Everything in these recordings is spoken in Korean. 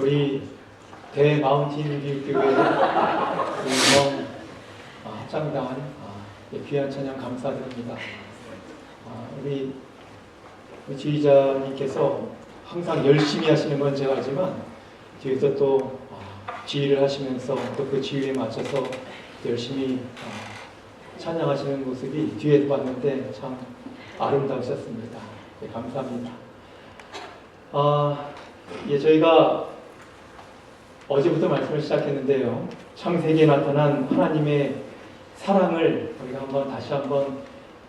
우리 대마운틴 교회 우리 합장단 귀한 찬양 감사드립니다. 우리 지휘자님께서 항상 열심히 하시는 건 제가 알지만 뒤에서 또 지휘를 하시면서 또 그 지휘에 맞춰서 열심히 찬양하시는 모습이 뒤에도 봤는데 참 아름다우셨습니다. 네, 감사합니다. 저희가 어제부터 말씀을 시작했는데요. 창세기에 나타난 하나님의 사랑을 우리가 다시 한번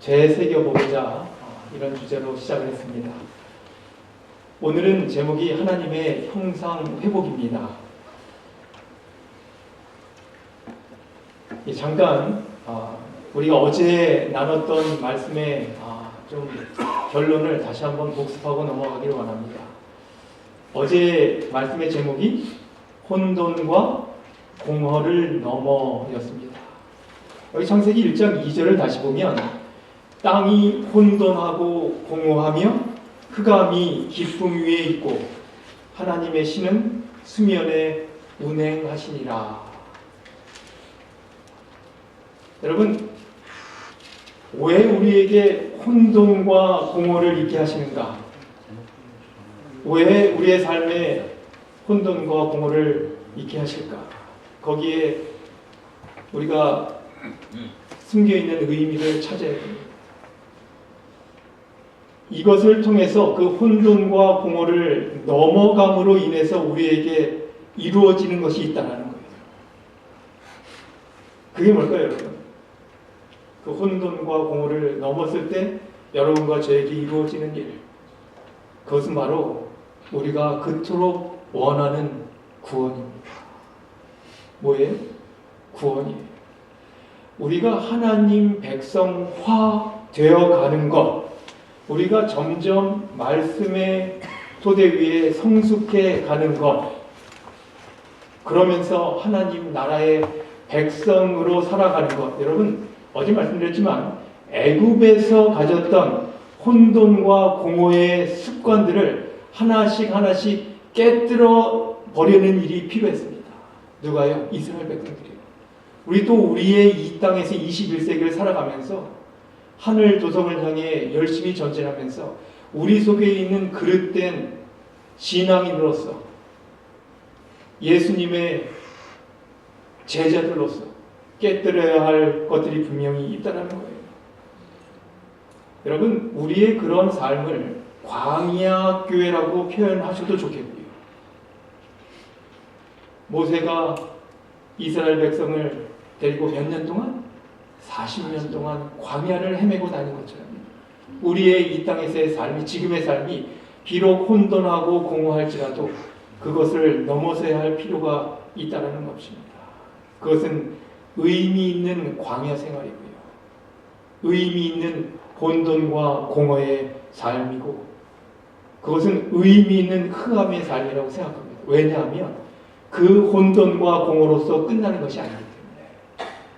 되새겨보고자 이런 주제로 시작을 했습니다. 오늘은 제목이 하나님의 형상 회복입니다. 잠깐 우리가 어제 나눴던 말씀의 좀 결론을 다시 한번 복습하고 넘어가기를 원합니다. 어제 말씀의 제목이 혼돈과 공허를 넘어였습니다. 여기 창세기 1장 2절을 다시 보면 땅이 혼돈하고 공허하며 흑암이 깊음 위에 있고 하나님의 신은 수면에 운행하시니라. 여러분, 왜 우리에게 혼돈과 공허를 있게 하시는가? 왜 우리의 삶에 혼돈과 공허를 있게 하실까? 거기에 우리가 숨겨있는 의미를 찾아야 됩니다. 이것을 통해서 그 혼돈과 공허를 넘어감으로 인해서 우리에게 이루어지는 것이 있다는 거예요. 그게 뭘까요, 여러분? 그 혼돈과 공허를 넘었을 때 여러분과 저에게 이루어지는 일, 그것은 바로 우리가 그토록 원하는 구원입니다. 뭐예요? 구원이에요. 우리가 하나님 백성화 되어가는 것, 우리가 점점 말씀의 토대 위에 성숙해 가는 것, 그러면서 하나님 나라의 백성으로 살아가는 것. 여러분, 어제 말씀드렸지만 애굽에서 가졌던 혼돈과 공허의 습관들을 하나씩 깨뜨려 버리는 일이 필요했습니다. 누가요? 이스라엘 백성들이요. 우리도 우리의 이 땅에서 21세기를 살아가면서 하늘 도성을 향해 열심히 전진하면서 우리 속에 있는 그릇된 신앙인으로서 예수님의 제자들로서 깨뜨려야 할 것들이 분명히 있다는 거예요. 여러분, 우리의 그런 삶을 광야 교회라고 표현하셔도 좋겠고요. 모세가 이스라엘 백성을 데리고 몇 년 동안? 40년 동안 광야를 헤매고 다닌 것처럼 우리의 이 땅에서의 삶이, 지금의 삶이 비록 혼돈하고 공허할지라도 그것을 넘어서야 할 필요가 있다는 것입니다. 그것은 의미 있는 광야 생활이고요. 의미 있는 혼돈과 공허의 삶이고 그것은 의미 있는 흑암의 삶이라고 생각합니다. 왜냐하면 그 혼돈과 공허로서 끝나는 것이 아니기 때문에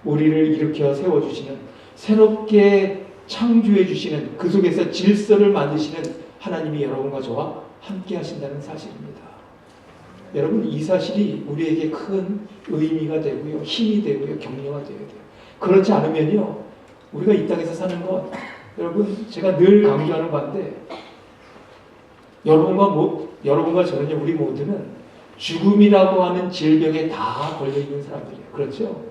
우리를 일으켜 세워주시는, 새롭게 창조해 주시는, 그 속에서 질서를 만드시는 하나님이 여러분과 저와 함께 하신다는 사실입니다. 여러분, 이 사실이 우리에게 큰 의미가 되고요, 힘이 되고요, 격려가 되어야 돼요. 그렇지 않으면요, 우리가 이 땅에서 사는 것, 여러분, 제가 늘 강조하는 건데, 여러분과 저는요, 우리 모두는 죽음이라고 하는 질병에 다 걸려있는 사람들이에요. 그렇죠?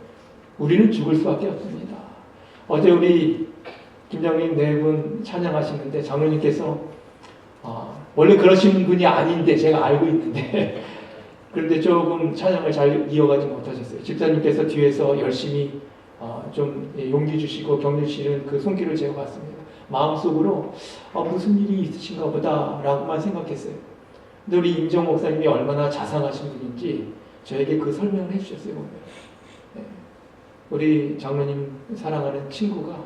우리는 죽을 수밖에 없습니다. 어제 우리 김장님 네 분 찬양하시는데, 장로님께서 원래 그러신 분이 아닌데 제가 알고 있는데 그런데 조금 찬양을 잘 이어가지 못하셨어요. 집사님께서 뒤에서 열심히 좀 용기 주시고 격려 주시는 그 손길을 제가 봤습니다. 마음속으로 무슨 일이 있으신가 보다 라고만 생각했어요. 근데 우리 임정 목사님이 얼마나 자상하신 분인지 저에게 그 설명을 해주셨어요. 네. 우리 장로님 사랑하는 친구가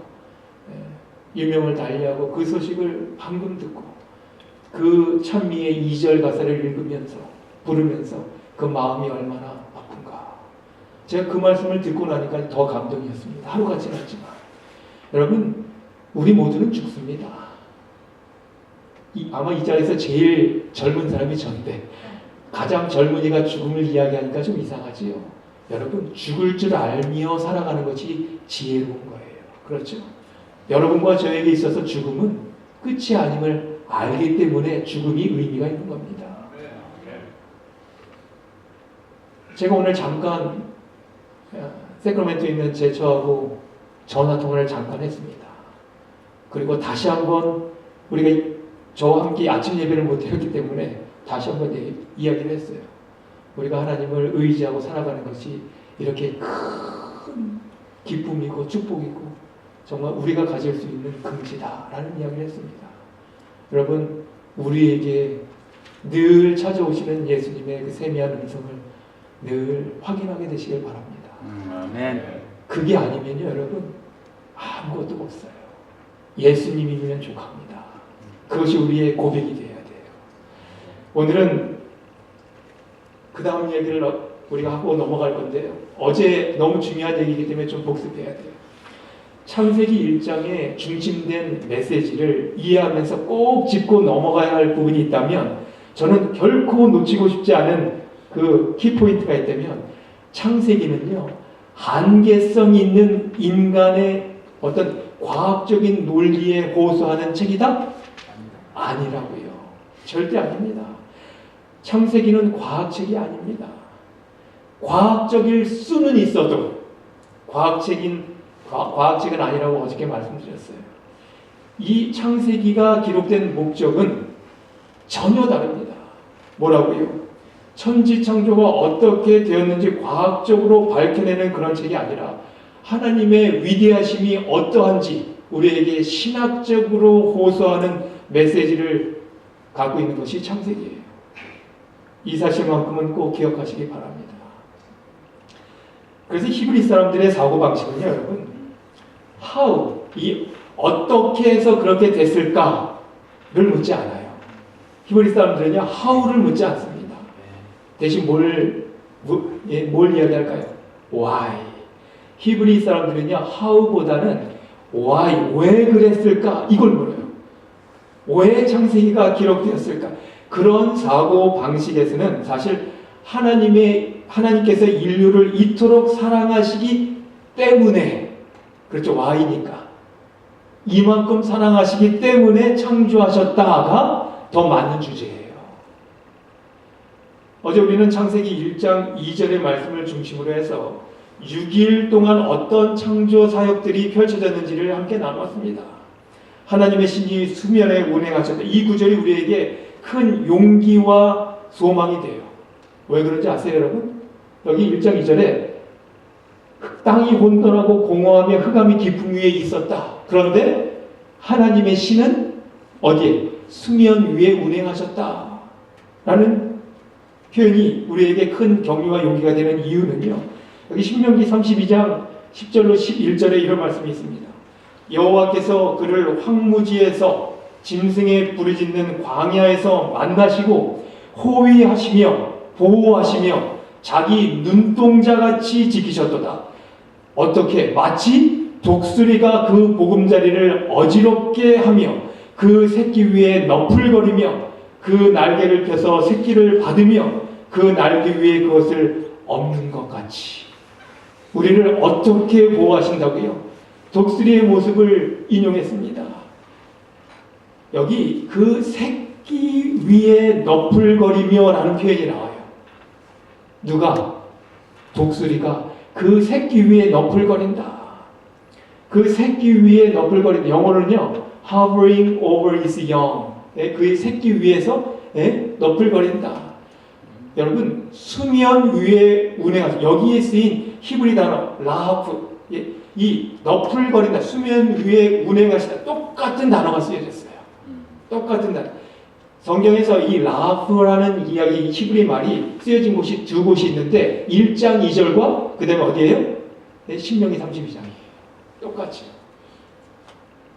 유명을 달리하고 그 소식을 방금 듣고 그 찬미의 2절 가사를 읽으면서 부르면서 그 마음이 얼마나 아픈가. 제가 그 말씀을 듣고 나니까 더 감동이었습니다. 하루같이 났지만 여러분, 우리 모두는 죽습니다. 아마 이 자리에서 제일 젊은 사람이 전데 가장 젊은이가 죽음을 이야기하니까 좀 이상하지요. 여러분, 죽을 줄 알며 살아가는 것이 지혜로운 거예요. 그렇죠? 여러분과 저에게 있어서 죽음은 끝이 아님을 알기 때문에 죽음이 의미가 있는 겁니다. 제가 오늘 잠깐 세크라멘토에 있는 제 저하고 전화통화를 잠깐 했습니다. 그리고 다시 한번 우리가 저와 함께 아침 예배를 못 드렸기 때문에 다시 한번 이야기를 했어요. 우리가 하나님을 의지하고 살아가는 것이 이렇게 큰 기쁨이고 축복이고 정말 우리가 가질 수 있는 긍지다라는 이야기를 했습니다. 여러분, 우리에게 늘 찾아오시는 예수님의 그 세미한 음성을 늘 확인하게 되시길 바랍니다. 아멘. 그게 아니면요, 여러분, 아무것도 없어요. 예수님이면 족합니다. 그것이 우리의 고백이 되어야 돼요. 오늘은 그 다음 얘기를 우리가 하고 넘어갈 건데요. 어제 너무 중요한 얘기이기 때문에 좀 복습해야 돼요. 창세기 1장에 중심된 메시지를 이해하면서 꼭 짚고 넘어가야 할 부분이 있다면 저는 결코 놓치고 싶지 않은 그 키포인트가 있다면 창세기는요, 한계성 있는 인간의 어떤 과학적인 논리에 호소하는 책이다? 아니라고요. 절대 아닙니다. 창세기는 과학책이 아닙니다. 과학적일 수는 있어도 과학책은 아니라고 어저께 말씀드렸어요. 이 창세기가 기록된 목적은 전혀 다릅니다. 뭐라고요? 천지창조가 어떻게 되었는지 과학적으로 밝혀내는 그런 책이 아니라 하나님의 위대하심이 어떠한지 우리에게 신학적으로 호소하는 메시지를 갖고 있는 것이 창세기예요. 이 사실만큼은 꼭 기억하시기 바랍니다. 그래서 히브리 사람들의 사고방식은요, 여러분, how, 이 어떻게 해서 그렇게 됐을까를 묻지 않아요. 히브리 사람들은요, how를 묻지 않습니다. 대신 뭘 이야기할까요? why. 히브리 사람들은요, how보다는 why, 왜 그랬을까? 이걸 물어요. 왜 창세기가 기록되었을까? 그런 사고 방식에서는 사실 하나님께서 인류를 이토록 사랑하시기 때문에, 그렇죠, why니까 이만큼 사랑하시기 때문에 창조하셨다가 더 맞는 주제예요. 어제 우리는 창세기 1장 2절의 말씀을 중심으로 해서 6일 동안 어떤 창조 사역들이 펼쳐졌는지를 함께 나눴습니다. 하나님의 신이 수면에 운행하셨다. 이 구절이 우리에게 큰 용기와 소망이 돼요. 왜 그런지 아세요, 여러분? 여기 1장 2절에 땅이 혼돈하고 공허하며 흑암이 깊음 위에 있었다. 그런데 하나님의 신은 어디에? 수면 위에 운행하셨다. 라는 표현이 우리에게 큰 격려와 용기가 되는 이유는요, 여기 신명기 32장 10절로 11절에 이런 말씀이 있습니다. 여호와께서 그를 황무지에서 짐승에 부르짖는 광야에서 만나시고 호위하시며 보호하시며 자기 눈동자같이 지키셨도다. 어떻게? 마치 독수리가 그 보금자리를 어지럽게 하며 그 새끼 위에 너풀거리며 그 날개를 펴서 새끼를 받으며 그 날개 위에 그것을 엎는 것 같이. 우리를 어떻게 보호하신다고요? 독수리의 모습을 인용했습니다. 여기 그 새끼 위에 너풀거리며 라는 표현이 나와요. 누가? 독수리가 그 새끼 위에 너풀거린다. 그 새끼 위에 너풀거린다. 영어로는요, hovering over its young. 그 새끼 위에서 너풀거린다. 여러분, 수면 위에 운행하죠. 여기에 쓰인 히브리 단어 라하프, 이 너풀거린다, 수면 위에 운행하시다, 똑같은 단어가 쓰여졌어요. 똑같은 단어. 성경에서 이 라하프라는 이야기, 히브리 말이 쓰여진 곳이 두 곳이 있는데 1장 2절과 그 다음에 어디예요? 신명기 32장이에요. 똑같이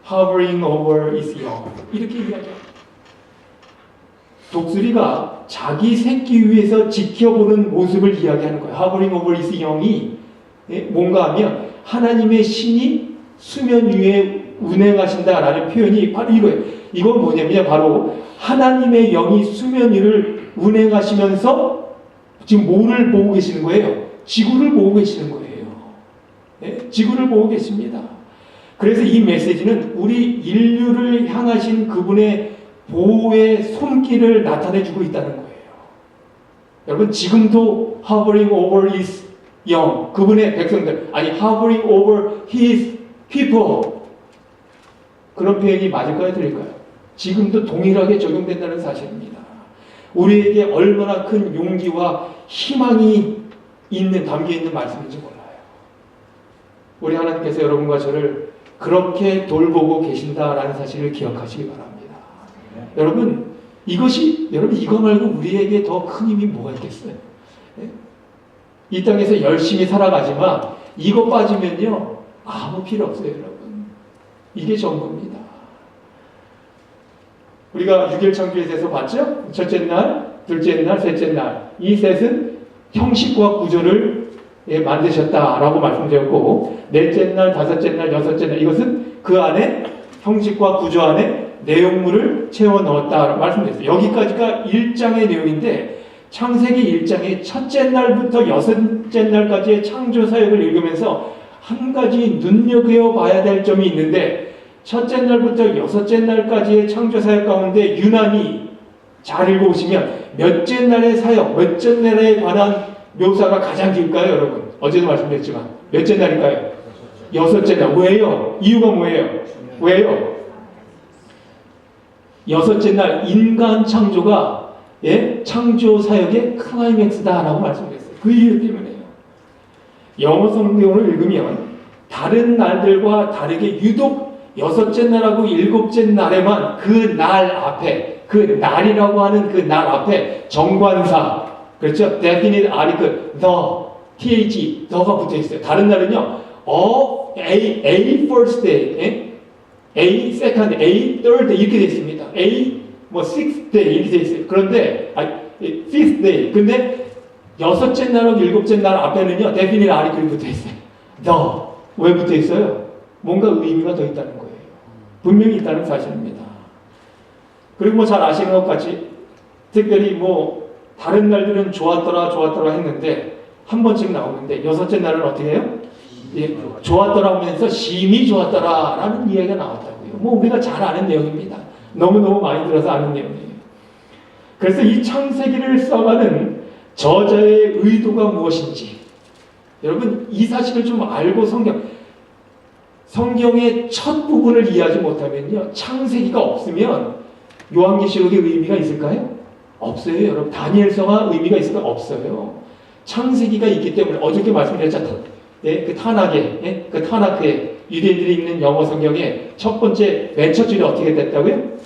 hovering over its young 이렇게 이야기합니다. 독수리가 자기 새끼 위에서 지켜보는 모습을 이야기하는 거예요. hovering over its young이 뭔가 하면 하나님의 신이 수면 위에 운행하신다라는 표현이 바로 이거예요. 이건 뭐냐면 바로 하나님의 영이 수면 위를 운행하시면서 지금 뭐를 보고 계시는 거예요? 지구를 보고 계시는 거예요. 예? 지구를 보고 계십니다. 그래서 이 메시지는 우리 인류를 향하신 그분의 보호의 손길을 나타내주고 있다는 거예요. 여러분, 지금도 hovering over his young, 그분의 백성들, 아니 hovering over his people, 그런 표현이 맞을까요? 틀릴까요? 지금도 동일하게 적용된다는 사실입니다. 우리에게 얼마나 큰 용기와 희망이 담겨있는 말씀인지 몰라요. 우리 하나님께서 여러분과 저를 그렇게 돌보고 계신다라는 사실을 기억하시기 바랍니다. 여러분, 이거 말고 우리에게 더 큰 힘이 뭐가 있겠어요? 이 땅에서 열심히 살아가지만 이거 빠지면요, 아무 필요 없어요, 여러분. 이게 전부입니다. 우리가 6일 창조에서 봤죠? 첫째 날, 둘째 날, 셋째 날. 이 셋은 형식과 구조를 만드셨다라고 말씀드렸고, 넷째 날, 다섯째 날, 여섯째 날, 이것은 그 안에 형식과 구조 안에 내용물을 채워 넣었다라고 말씀드렸어요. 여기까지가 1장의 내용인데, 창세기 1장의 첫째 날부터 여섯째 날까지의 창조 사역을 읽으면서 한 가지 눈여겨봐야 될 점이 있는데, 첫째 날부터 여섯째 날까지의 창조 사역 가운데 유난히 잘 읽어보시면 몇째 날의 사역, 몇째 날에 관한 묘사가 가장 길까요, 여러분? 어제도 말씀드렸지만 몇째 날일까요? 여섯째 날. 왜요? 이유가 뭐예요? 왜요? 여섯째 날 인간 창조가 창조 사역의 클라이맥스다라고 말씀드렸어요. 그 이유 때문에요. 영어 성경을 읽으면 다른 날들과 다르게 유독 여섯째 날하고 일곱째 날에만 그 날 앞에, 그 날이라고 하는 그 날 앞에 정관사, 그렇죠? definite article, the, the가 붙어 있어요. 다른 날은요, A first day, A second, A third day 이렇게 되어 있습니다. A sixth day 이렇게 되어 있어요. 그런데 fifth day. 근데 여섯째 날하고 일곱째 날 앞에는요, definite article이 붙어 있어요. the. 왜 붙어 있어요? 뭔가 의미가 더 있다는 거예요. 분명히 있다는 사실입니다. 그리고 잘 아시는 것 같이 특별히 다른 날들은 좋았더라 했는데 한 번씩 나오는데 여섯째 날은 어떻게 해요? 좋았더라 하면서 심히 좋았더라라는 이야기가 나왔다고요. 우리가 잘 아는 내용입니다. 너무너무 많이 들어서 아는 내용이에요. 그래서 이 창세기를 써가는 저자의 의도가 무엇인지, 여러분 이 사실을 좀 알고 성경의 첫 부분을 이해하지 못하면요, 창세기가 없으면 요한계시록의 의미가 있을까요? 없어요, 여러분. 다니엘서가 의미가 있을까? 없어요. 창세기가 있기 때문에 어저께 말씀드렸잖아요. 그 타나크에 유대인들이 읽는 영어 성경의 첫 번째 맨 첫 줄이 어떻게 됐다고요?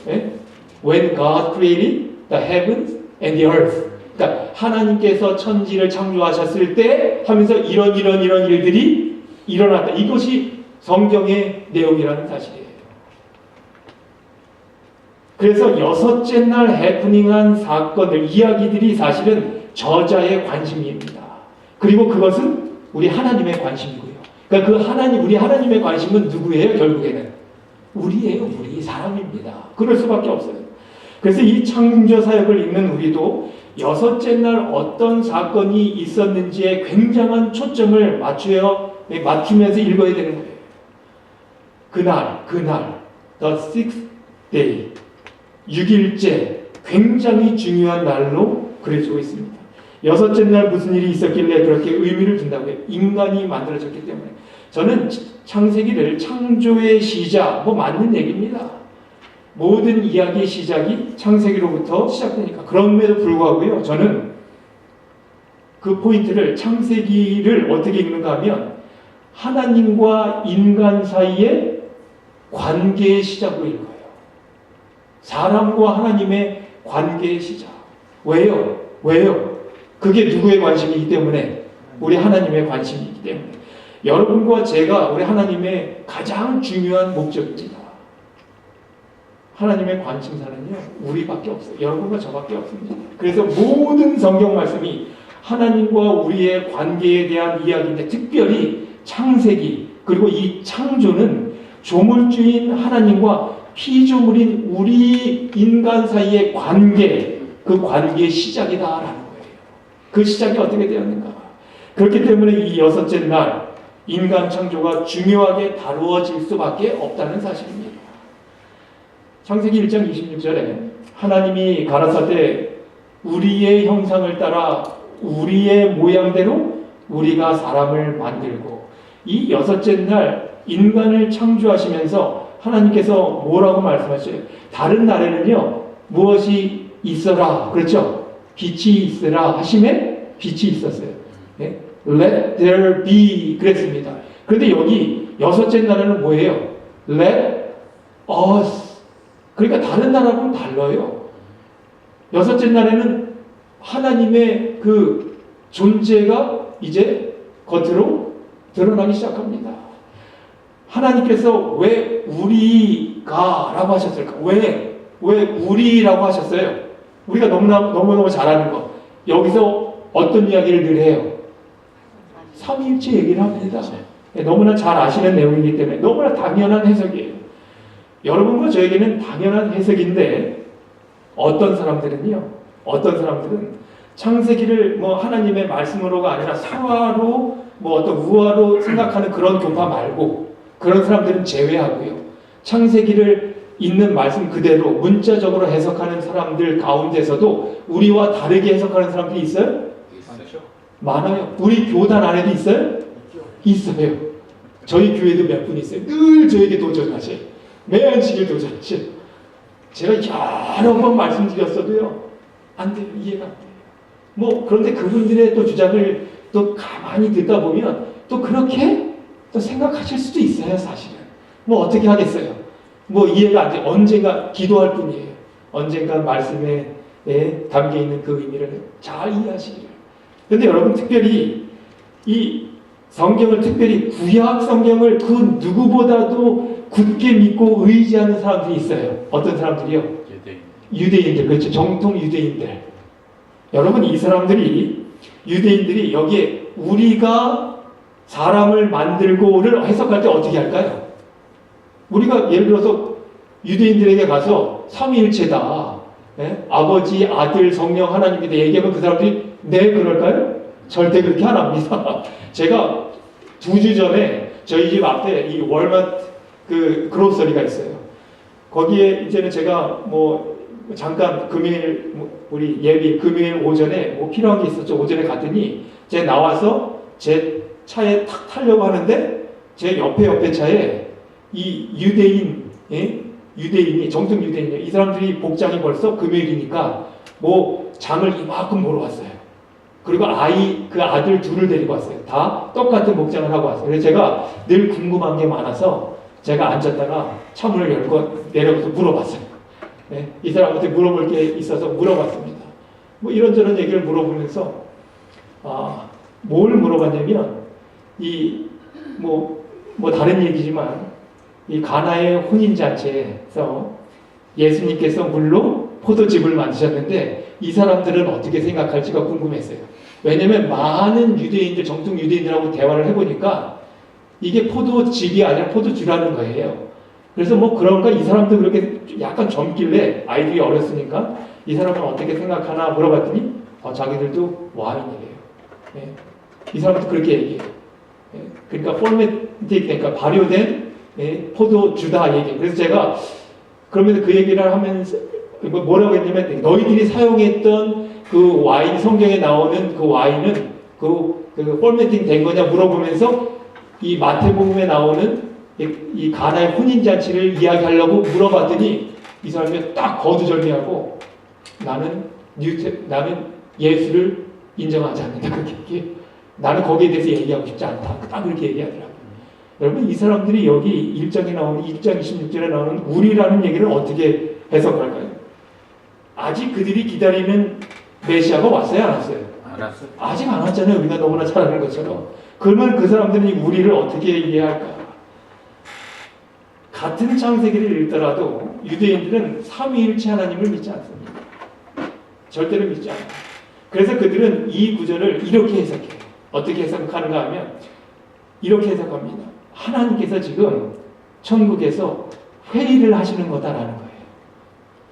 When God created the heavens and the earth. 그러니까 하나님께서 천지를 창조하셨을 때 하면서 이런 일들이 일어났다. 이것이 성경의 내용이라는 사실이에요. 그래서 여섯째 날 해프닝한 사건들, 이야기들이 사실은 저자의 관심입니다. 그리고 그것은 우리 하나님의 관심이고요. 그러니까 우리 하나님의 관심은 누구예요? 결국에는 우리예요. 우리 사람입니다. 그럴 수밖에 없어요. 그래서 이 창조 사역을 읽는 우리도 여섯째 날 어떤 사건이 있었는지에 굉장한 초점을 맞추면서 읽어야 되는 거예요. 그날, the sixth day, 6일째, 굉장히 중요한 날로 그려지고 있습니다. 여섯째 날 무슨 일이 있었길래 그렇게 의미를 둔다고요? 인간이 만들어졌기 때문에. 저는 창세기를 창조의 시작, 맞는 얘기입니다. 모든 이야기의 시작이 창세기로부터 시작되니까. 그럼에도 불구하고요, 저는 그 포인트를, 창세기를 어떻게 읽는가 하면 하나님과 인간 사이의 관계의 시작으로 읽어요. 사람과 하나님의 관계의 시작. 왜요? 그게 누구의 관심이기 때문에? 우리 하나님의 관심이기 때문에. 여러분과 제가 우리 하나님의 가장 중요한 목적입니다. 하나님의 관심사는요, 우리밖에 없어요. 여러분과 저밖에 없습니다. 그래서 모든 성경 말씀이 하나님과 우리의 관계에 대한 이야기인데, 특별히 창세기, 그리고 이 창조는 조물주인 하나님과 피조물인 우리 인간 사이의 관계, 그 관계의 시작이다라는 거예요. 그 시작이 어떻게 되었는가? 그렇기 때문에 이 여섯째 날 인간 창조가 중요하게 다루어질 수밖에 없다는 사실입니다. 창세기 1장 26절에 하나님이 가라사대 우리의 형상을 따라 우리의 모양대로 우리가 사람을 만들고, 이 여섯째 날 인간을 창조하시면서 하나님께서 뭐라고 말씀하셔요? 다른 날에는요 무엇이 있어라, 그렇죠? 빛이 있으라 하심에 빛이 있었어요. 네? Let there be 그랬습니다. 그런데 여기 여섯째 날에는 뭐예요? Let us. 그러니까 다른 날하고는 달라요. 여섯째 날에는 하나님의 그 존재가 이제 겉으로 드러나기 시작합니다. 하나님께서 왜 우리가 라고 하셨을까? 왜 우리라고 하셨어요? 우리가 너무너무 잘 아는 거. 여기서 어떤 이야기를 늘 해요? 삼위일체 얘기를 합니다. 너무나 잘 아시는 내용이기 때문에 너무나 당연한 해석이에요. 여러분과 저에게는 당연한 해석인데, 어떤 사람들은 창세기를 뭐 하나님의 말씀으로가 아니라 사화로 뭐 어떤 우화로 생각하는 그런 교파 말고, 그런 사람들은 제외하고요. 창세기를 있는 말씀 그대로 문자적으로 해석하는 사람들 가운데서도 우리와 다르게 해석하는 사람들이 있어요? 많아요. 우리 교단 안에도 있어요? 있어요. 저희 교회도 몇 분 있어요. 늘 저에게 도전하셔요. 매한식을 도전하셔요. 제가 여러 번 말씀드렸어도요, 안 돼요. 이해가 안 돼요. 뭐 그런데 그분들의 또 주장을 또 가만히 듣다 보면 또 그렇게 또 생각하실 수도 있어요. 사실은 뭐 어떻게 하겠어요. 뭐 이해가 안 돼. 언젠가 기도할 뿐이에요. 언젠가 말씀에 담겨있는 그 의미를 잘 이해하시기를. 그런데 여러분, 특별히 이 성경을, 특별히 구약 성경을 그 누구보다도 굳게 믿고 의지하는 사람들이 있어요. 어떤 사람들이요? 유대인들. 그렇죠. 정통 유대인들. 여러분, 이 사람들이, 유대인들이 여기에 우리가 사람을 만들고를 해석할 때 어떻게 할까요? 우리가 예를 들어서 유대인들에게 가서 삼위일체다, 아버지, 아들, 성령, 하나님이다 얘기하면 그 사람들이 네 그럴까요? 절대 그렇게 안 합니다. 제가 2주 전에 저희 집 앞에 이 월마트 그 그로서리가 있어요. 거기에 이제는 제가 뭐 잠깐 금요일 우리 예비 금요일 오전에 뭐 필요한 게 있었죠. 오전에 갔더니 제가 나와서 제 차에 탁 타려고 하는데 제 옆에 차에 이 유대인이 정통 유대인이에요. 이 사람들이 복장이 벌써 금요일이니까 뭐 장을 이만큼 보러 왔어요. 그리고 그 아들 둘을 데리고 왔어요. 다 똑같은 복장을 하고 왔어요. 그래서 제가 늘 궁금한 게 많아서 제가 앉았다가 차문을 열고 내려가서 물어봤어요. 이 사람한테 물어볼 게 있어서 물어봤습니다. 뭐 이런저런 얘기를 물어보면서 뭘 물어봤냐면 뭐 다른 얘기지만 이 가나의 혼인잔치에서 예수님께서 물로 포도즙을 만드셨는데 이 사람들은 어떻게 생각할지가 궁금했어요. 왜냐면 많은 유대인들, 정통 유대인들하고 대화를 해보니까 이게 포도즙이 아니라 포도주라는 거예요. 그래서 뭐 그런가 이 사람도 그렇게 약간 젊길래 아이들이 어렸으니까 이 사람은 어떻게 생각하나 물어봤더니 자기들도 와인이래요. 이 사람도 그렇게 얘기해요. 그러니까 그러니까 발효된 포도주다 얘기해요. 그래서 제가 그러면서 그 얘기를 하면서 뭐라고 했냐면 너희들이 사용했던 그 와인, 성경에 나오는 그 와인은 그 포메팅 된 거냐 물어보면서 이 마태복음에 나오는 이 가나의 혼인잔치를 이야기하려고 물어봤더니 이 사람이 딱 거두절미하고 나는 예수를 인정하지 않는다. 그렇게 나는 거기에 대해서 얘기하고 싶지 않다. 딱 그렇게 얘기하더라고요. 여러분, 이 사람들이 여기 1장에 나오는 1장 26절에 나오는 우리라는 얘기를 어떻게 해석할까요? 아직 그들이 기다리는 메시아가 왔어요, 안 왔어요? 아직 안 왔잖아요. 우리가 너무나 잘 아는 것처럼. 그러면 그 사람들이 우리를 어떻게 이해할까? 같은 창세기를 읽더라도 유대인들은 삼위일체 하나님을 믿지 않습니다. 절대로 믿지 않아요. 그래서 그들은 이 구절을 이렇게 해석해요. 어떻게 해석하는가 하면 이렇게 해석합니다. 하나님께서 지금 천국에서 회의를 하시는 거다라는 거예요.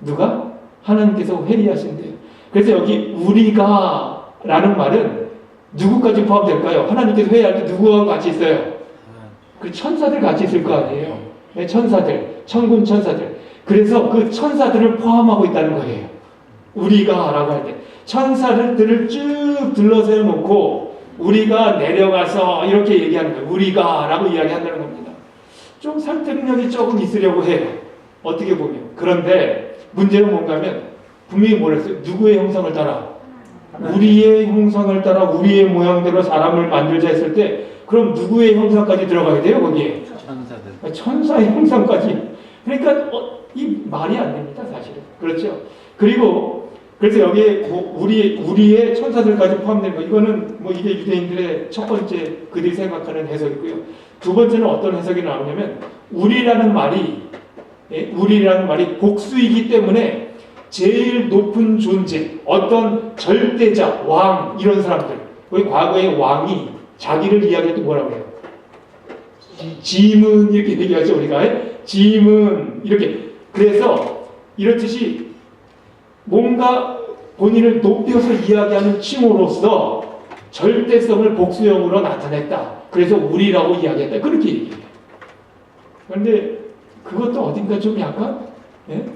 누가? 하나님께서 회의하신대요. 그래서 여기 우리가 라는 말은 누구까지 포함될까요? 하나님께서 회의할 때 누구와 같이 있어요? 그 천사들 같이 있을 거 아니에요. 네, 천사들, 천군 천사들. 그래서 그 천사들을 포함하고 있다는 거예요. 우리가 라고 할 때. 천사들을 쭉 둘러세워 놓고 우리가 내려가서 이렇게 얘기하는 거예요. 우리가 라고 이야기한다는 겁니다. 좀 설득력이 조금 있으려고 해요. 어떻게 보면. 그런데 문제는 뭔가 하면 분명히 뭐랬어요? 누구의 형상을 따라? 우리의 형상을 따라 우리의 모양대로 사람을 만들자 했을 때 그럼 누구의 형상까지 들어가야 돼요? 거기에? 천사들. 천사의 형상까지. 그러니까 이 말이 안 됩니다. 사실은. 그렇죠? 그리고 그래서 여기에 우리의 천사들까지 포함된 거 이거는 뭐 이게 유대인들의 첫 번째 그들이 생각하는 해석이고요. 두 번째는 어떤 해석이 나오냐면 우리라는 말이 복수이기 때문에 제일 높은 존재, 어떤 절대자, 왕 이런 사람들. 우리 과거에 왕이 자기를 이야기할 때 뭐라고 해요? 짐은 이렇게 얘기하죠 우리가. 짐은 이렇게. 그래서 이렇듯이 뭔가 본인을 높여서 이야기하는 칭호로서 절대성을 복수형으로 나타냈다. 그래서 우리라고 이야기했다. 그렇게 얘기해요. 그런데 그것도 어딘가 좀 약간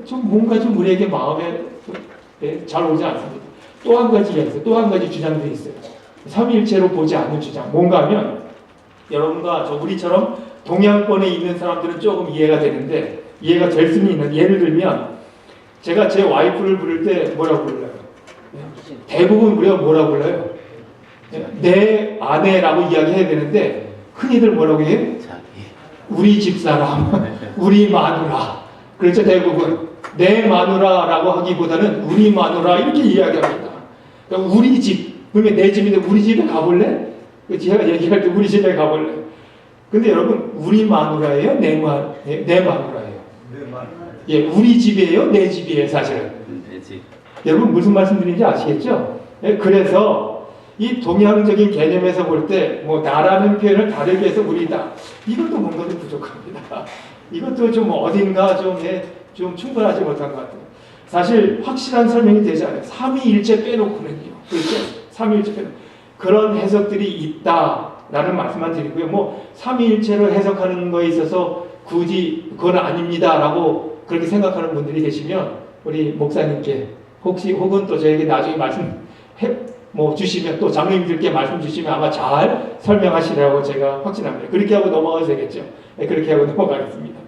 좀 뭔가 좀 우리에게 마음에 잘 오지 않습니다. 또 한 가지 이야기했어요. 또 한 가지 주장도 있어요. 삼위일체로 보지 않는 주장. 뭔가 하면 여러분과 우리처럼 동양권에 있는 사람들은 조금 이해가 되는데 이해가 될 수는 있는 예를 들면 제가 제 와이프를 부를 때 뭐라고 불러요? 대부분 우리가 뭐라고 불러요? 내 아내라고 이야기해야 되는데 흔히들 뭐라고 해요? 우리 집사람, 우리 마누라. 그렇죠 대부분 내 마누라라고 하기보다는 우리 마누라 이렇게 이야기합니다. 그러니까 우리 집, 그러면 내 집인데 우리 집에 가볼래? 제가 얘기할 때 우리 집에 가볼래? 근데 여러분 우리 마누라예요? 내 마누라예요? 예, 우리 집이에요? 내 집이에요 사실은? 내 집. 여러분 무슨 말씀드리는지 아시겠죠? 예, 그래서 이 동양적인 개념에서 볼 때 뭐 나라는 표현을 다르게 해서 우리다. 이것도 뭔가 좀 부족합니다. 이것도 좀 어딘가 좀 충분하지 못한 것 같아요. 사실 확실한 설명이 되지 않아요. 삼위일체 빼놓고는요. 그렇죠? 삼위일체 빼놓고. 그런 해석들이 있다라는 말씀만 드리고요. 뭐 삼위일체로 해석하는 거에 있어서 굳이 그건 아닙니다라고 그렇게 생각하는 분들이 계시면 우리 목사님께 혹은 또 저에게 나중에 주시면 또 장로님들께 말씀 주시면 아마 잘 설명하시라고 제가 확신합니다. 그렇게 하고 넘어가도 되겠죠? 네, 그렇게 하고 넘어가겠습니다.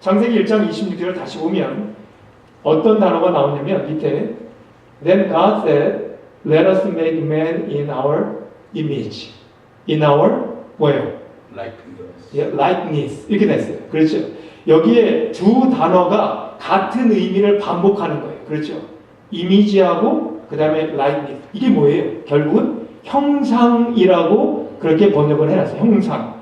창세기 1장 26절을 다시 보면 어떤 단어가 나오냐면 밑에 Then God said, Let us make man in our image. In our 뭐예요? likeness. 이렇게 됐어요. 그렇죠? 여기에 두 단어가 같은 의미를 반복하는 거예요. 그렇죠? 이미지하고 그 다음에 likeness. 이게 뭐예요? 결국은 형상이라고 그렇게 번역을 해놨어요. 형상.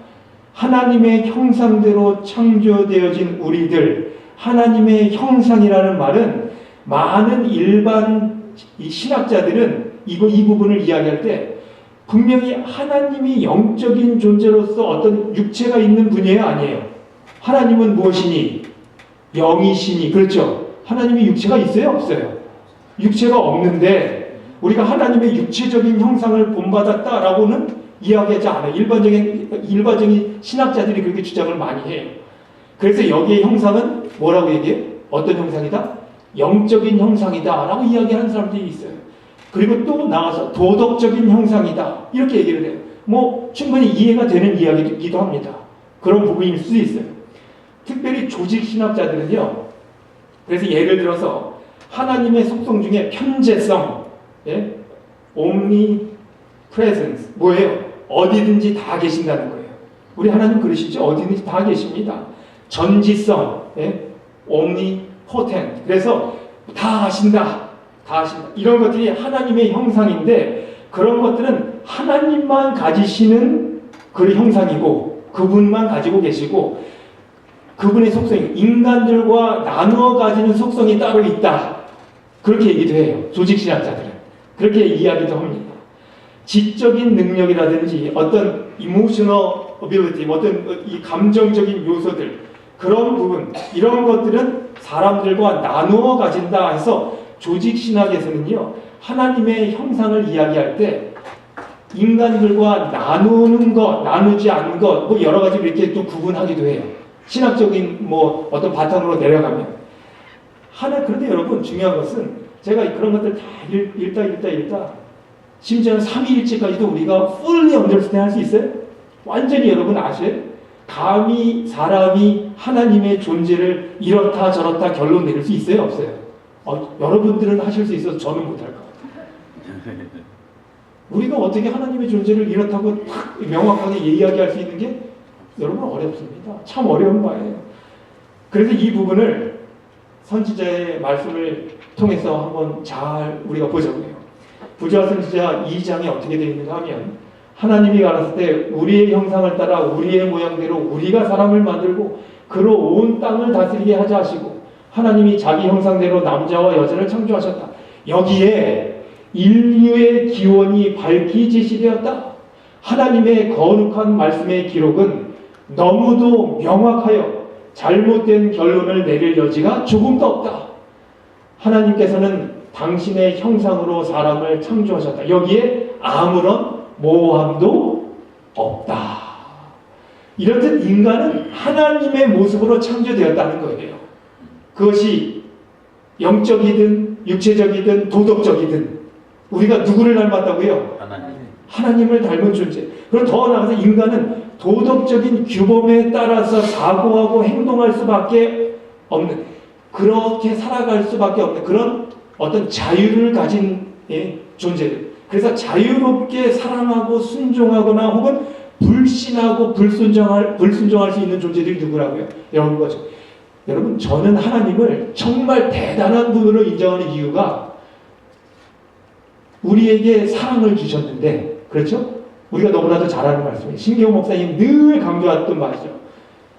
하나님의 형상대로 창조되어진 우리들, 하나님의 형상이라는 말은 많은 일반 신학자들은 이 부분을 이야기할 때 분명히 하나님이 영적인 존재로서 어떤 육체가 있는 분이에요? 아니에요? 하나님은 무엇이니? 영이시니. 그렇죠? 하나님이 육체가 있어요? 없어요? 육체가 없는데 우리가 하나님의 육체적인 형상을 본받았다라고는 이야기하지 않아요. 일반적인 신학자들이 그렇게 주장을 많이 해요. 그래서 여기의 형상은 뭐라고 얘기해요? 어떤 형상이다? 영적인 형상이다 라고 이야기하는 사람들이 있어요. 그리고 또 나가서 도덕적인 형상이다 이렇게 얘기를 해요. 뭐 충분히 이해가 되는 이야기이기도 합니다. 그런 부분일 수도 있어요. 특별히 조직 신학자들은요. 그래서 예를 들어서 하나님의 속성 중에 편재성, omnipresence 뭐예요? 어디든지 다 계신다는 거예요. 우리 하나님 그러시죠? 어디든지 다 계십니다. 전지성, omnipotent. 그래서 다 아신다. 다 아신다. 이런 것들이 하나님의 형상인데 그런 것들은 하나님만 가지시는 그 형상이고 그분만 가지고 계시고 그분의 속성이 인간들과 나누어 가지는 속성이 따로 있다. 그렇게 얘기도 해요. 조직신학자들은. 그렇게 이야기도 합니다. 지적인 능력이라든지 어떤 emotional ability, 어떤 이 감정적인 요소들 그런 부분 이런 것들은 사람들과 나누어 가진다 해서 조직신학에서는요 하나님의 형상을 이야기할 때 인간들과 나누는 것, 나누지 않는 것, 뭐 여러 가지 이렇게 또 구분하기도 해요. 신학적인 뭐 어떤 바탕으로 내려가면. 그런데 여러분 중요한 것은 제가 그런 것들 다 읽다 심지어는 삼위일체까지도 우리가 fully understand 할 수 있어요? 완전히 여러분 아셔요? 감히 사람이 하나님의 존재를 이렇다 저렇다 결론 내릴 수 있어요? 없어요? 여러분들은 하실 수 있어서 저는 못할 것 같아요. 우리가 어떻게 하나님의 존재를 이렇다고 딱 명확하게 이야기할 수 있는 게 여러분 어렵습니다. 참 어려운 바예요. 그래서 이 부분을 선지자의 말씀을 통해서 한번 잘 우리가 보자고요. 부조와 선지자 2장에 어떻게 되어 있는가 하면 하나님이 가라사대 때 우리의 형상을 따라 우리의 모양대로 우리가 사람을 만들고 그로 온 땅을 다스리게 하자 하시고 하나님이 자기 형상대로 남자와 여자를 창조하셨다. 여기에 인류의 기원이 밝히 제시되었다. 하나님의 거룩한 말씀의 기록은 너무도 명확하여 잘못된 결론을 내릴 여지가 조금도 없다. 하나님께서는 당신의 형상으로 사람을 창조하셨다. 여기에 아무런 모함도 없다. 이렇듯 인간은 하나님의 모습으로 창조되었다는 거예요. 그것이 영적이든 육체적이든 도덕적이든 우리가 누구를 닮았다고요? 하나님을 닮은 존재. 그리고 더 나아가서 인간은 도덕적인 규범에 따라서 사고하고 행동할 수밖에 없는, 그렇게 살아갈 수밖에 없는 그런 어떤 자유를 가진 존재들. 그래서 자유롭게 사랑하고 순종하거나 혹은 불신하고 불순종할 수 있는 존재들이 누구라고요? 여러분, 저는 하나님을 정말 대단한 분으로 인정하는 이유가 우리에게 사랑을 주셨는데, 그렇죠? 우리가 너무나도 잘 아는 말씀이에요. 신기호 목사님 늘 강조했던 말이죠.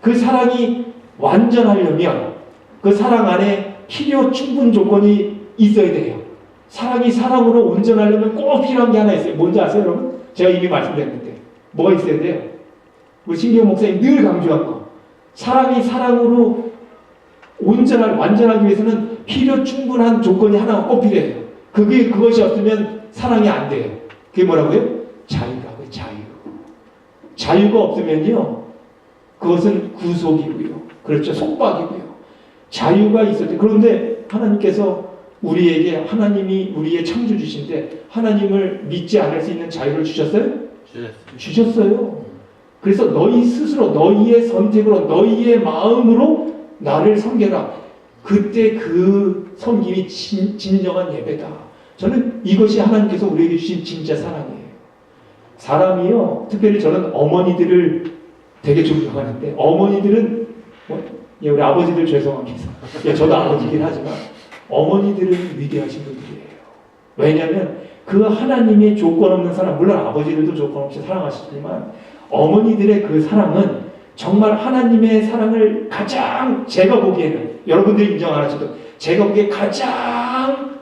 그 사랑이 완전하려면 그 사랑 안에 필요 충분 조건이 있어야 돼요. 사랑이 사랑으로 온전하려면 꼭 필요한 게 하나 있어요. 뭔지 아세요, 여러분? 제가 이미 말씀드렸는데 뭐가 있어야 돼요? 우리 신기호 목사님 늘 강조한 거. 사랑이 사랑으로 완전하기 위해서는 필요 충분한 조건이 하나가 꼭 필요해요. 그것이 없으면 사랑이 안 돼요. 그게 뭐라고요? 자유라고요. 자유가 없으면요, 그것은 구속이고요. 그렇죠. 속박이고요. 자유가 있을 때. 그런데 하나님께서 우리에게, 하나님이 우리의 창조주신데 하나님을 믿지 않을 수 있는 자유를 주셨어요? 주셨어요. 그래서 너희 스스로 너희의 선택으로 너희의 마음으로 나를 섬겨라. 그때 그 섬김이 진정한 예배다. 저는 이것이 하나님께서 우리에게 주신 진짜 사랑이에요. 사람이요, 특별히 저는 어머니들을 되게 존경하는데, 어머니들은 우리 아버지들 죄송합니다. 저도 아버지긴 하지만 어머니들은 위대하신 분들이에요. 왜냐하면 그 하나님의 조건 없는 사랑, 물론 아버지들도 조건 없이 사랑하시지만 어머니들의 그 사랑은 정말 하나님의 사랑을 가장, 제가 보기에는, 여러분들이 인정 안 하셔도 제가 보기에 가장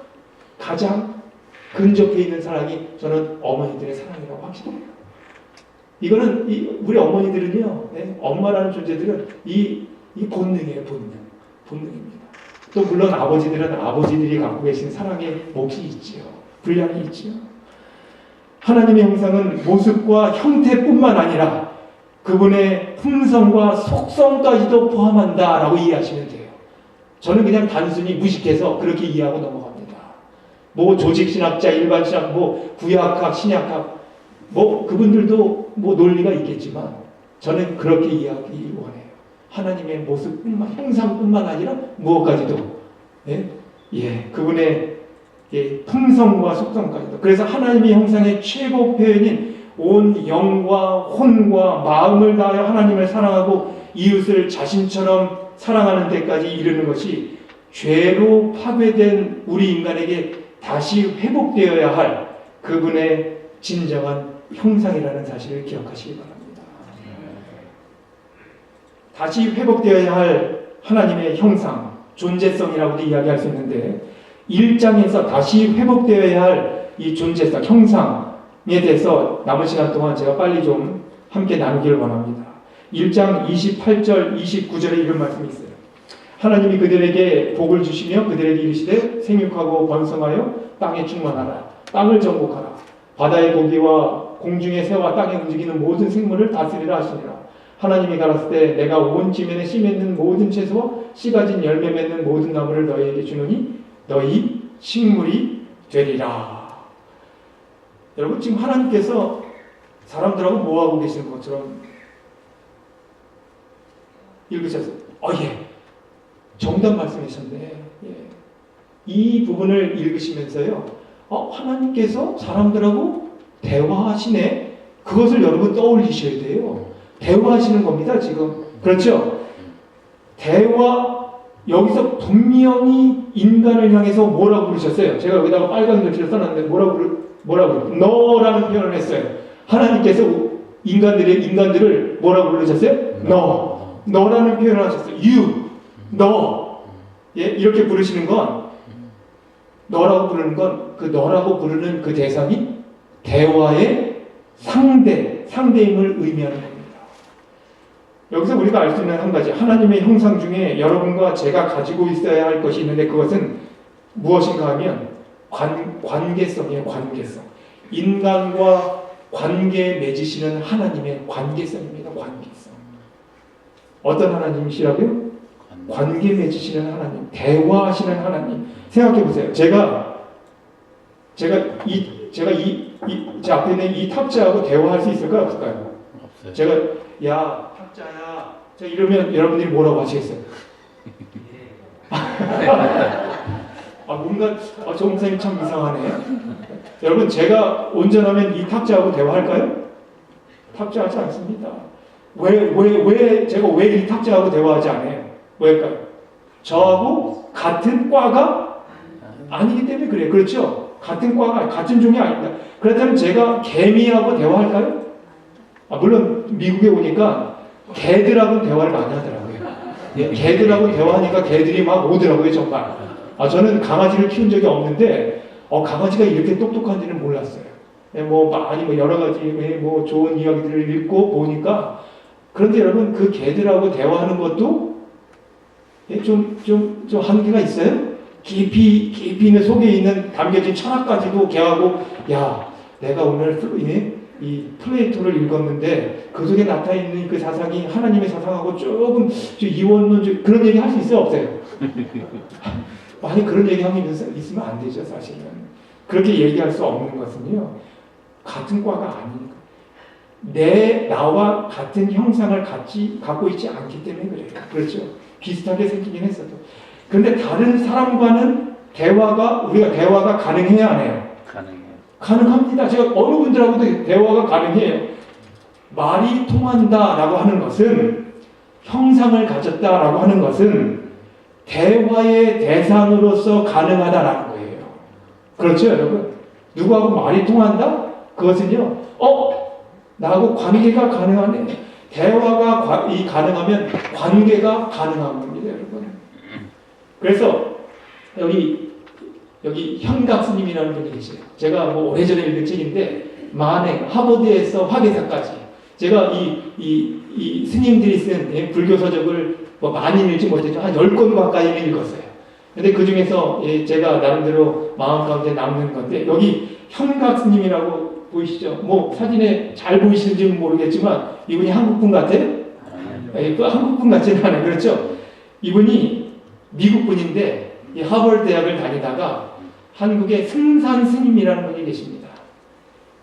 근접해 있는 사랑이 저는 어머니들의 사랑이라고 확신해요. 이거는 우리 어머니들은요, 엄마라는 존재들은 이 본능이에요. 본능입니다. 또 물론 아버지들은 아버지들이 갖고 계신 사랑의 몫이 있지요. 분량이 있지요. 하나님의 형상은 모습과 형태뿐만 아니라 그분의 품성과 속성까지도 포함한다라고 이해하시면 돼요. 저는 그냥 단순히 무식해서 그렇게 이해하고 넘어갑니다. 뭐 조직신학자, 일반신학, 뭐 구약학, 신약학, 뭐 그분들도 뭐 논리가 있겠지만 저는 그렇게 이해하기 원해요. 하나님의 모습뿐만, 형상뿐만 아니라 무엇까지도, 그분의 품성과 속성까지도. 그래서 하나님의 형상의 최고 표현인 온 영과 혼과 마음을 다하여 하나님을 사랑하고 이웃을 자신처럼 사랑하는 데까지 이르는 것이 죄로 파괴된 우리 인간에게 다시 회복되어야 할 그분의 진정한 형상이라는 사실을 기억하시기 바랍니다. 다시 회복되어야 할 하나님의 형상, 존재성이라고도 이야기할 수 있는데 1장에서 다시 회복되어야 할 이 존재성, 형상에 대해서 남은 시간 동안 제가 빨리 좀 함께 나누기를 원합니다. 1장 28절, 29절에 이런 말씀이 있어요. 하나님이 그들에게 복을 주시며 그들에게 이르시되 생육하고 번성하여 땅에 충만하라. 땅을 정복하라. 바다의 고기와 공중의 새와 땅에 움직이는 모든 생물을 다스리라 하시니라. 하나님이 가라사대 때 내가 온 지면에 씨 맺는 모든 채소와 씨 가진 열매 맺는 모든 나무를 너희에게 주노니 너희 식물이 되리라. 여러분 지금 하나님께서 사람들하고 뭐하고 계시는 것처럼 읽으셨어요. 예. 정답 말씀하셨네. 예. 이 부분을 읽으시면서요. 하나님께서 사람들하고 대화하시네. 그것을 여러분 떠올리셔야 돼요. 대화하시는 겁니다, 지금. 그렇죠? 대화, 여기서 분명히 인간을 향해서 뭐라고 부르셨어요? 제가 여기다가 빨간 글씨를 써놨는데 뭐라고 너라는 표현을 했어요. 하나님께서 인간들을 뭐라고 부르셨어요? 너라는 표현을 하셨어요. 너. 예, 이렇게 부르시는 건 너라고 부르는 건 그 너라고 부르는 그 대상이 대화의 상대임을 의미하는 겁니다. 여기서 우리가 알 수 있는 한 가지, 하나님의 형상 중에 여러분과 제가 가지고 있어야 할 것이 있는데 그것은 무엇인가 하면 관계성이에요. 관계성. 인간과 관계 맺으시는 하나님의 관계성입니다. 관계성. 어떤 하나님이시라고요? 관계 맺으시는 하나님, 대화하시는 하나님. 생각해 보세요. 제가 제 앞에 있는 이 탁자하고 대화할 수 있을까요? 없을까요? 없어요. 제가 야 탁자야, 제가 이러면 여러분들이 뭐라고 하시겠어요? 뭔가 저 목사님 참 이상하네. 여러분 제가 온전하면 이 탁자하고 대화할까요? 탁자하지 않습니다. 제가 왜 이 탁자하고 대화하지 않아요? 왜일까요? 저하고 같은 과가 아니기 때문에 그래요. 그렇죠? 같은 과가, 같은 종이 아닙니다. 그렇다면 제가 개미하고 대화할까요? 물론 미국에 오니까 개들하고 대화를 많이 하더라고요. 예, 개들하고 대화하니까 개들이 막 오더라고요, 정말. 저는 강아지를 키운 적이 없는데 강아지가 이렇게 똑똑한지는 몰랐어요. 예, 많이 여러 가지 좋은 이야기들을 읽고 보니까. 그런데 여러분 그 개들하고 대화하는 것도 좀 한계가 있어요. 깊이 있는 속에 있는 담겨진 철학까지도 걔하고 내가 오늘 이 플레이토를 읽었는데 그 속에 나타있는 그 사상이 하나님의 사상하고 조금 이원론 그런 얘기 할 수 있어요? 없어요? 많이 그런 얘기하고 있으면 안 되죠. 사실은 그렇게 얘기할 수 없는 것은요 같은 과가 아니니까 나와 같은 형상을 갖고 있지 않기 때문에 그래요. 그렇죠? 비슷하게 생기긴 했어도. 그런데 다른 사람과는 우리가 대화가 가능해야 안 해요? 가능합니다. 제가 어느 분들하고도 대화가 가능해요. 말이 통한다라고 하는 것은, 형상을 가졌다라고 하는 것은 대화의 대상으로서 가능하다라는 거예요. 그렇죠, 여러분? 누구하고 말이 통한다? 그것은요, 나하고 관계가 가능하네. 대화가 가능하면 관계가 가능한 겁니다, 여러분. 그래서 여기 현각 스님이라는 분이 계세요. 제가 오래전에 읽은 책인데 하버드에서 학예사까지 제가 이 스님들이 쓴 불교 서적을 많이 읽지 못했죠. 한 10권 가까이는 읽었어요. 근데 그 중에서 제가 나름대로 마음 가운데 남는 건데 여기 현각 스님이라고 보이시죠? 사진에 잘 보이시는지는 모르겠지만 이분이 한국분 같아요? 한국분 같지는 않아요. 그렇죠? 이분이 미국분인데 이 하버드 대학을 다니다가 한국에 승산 스님이라는 분이 계십니다.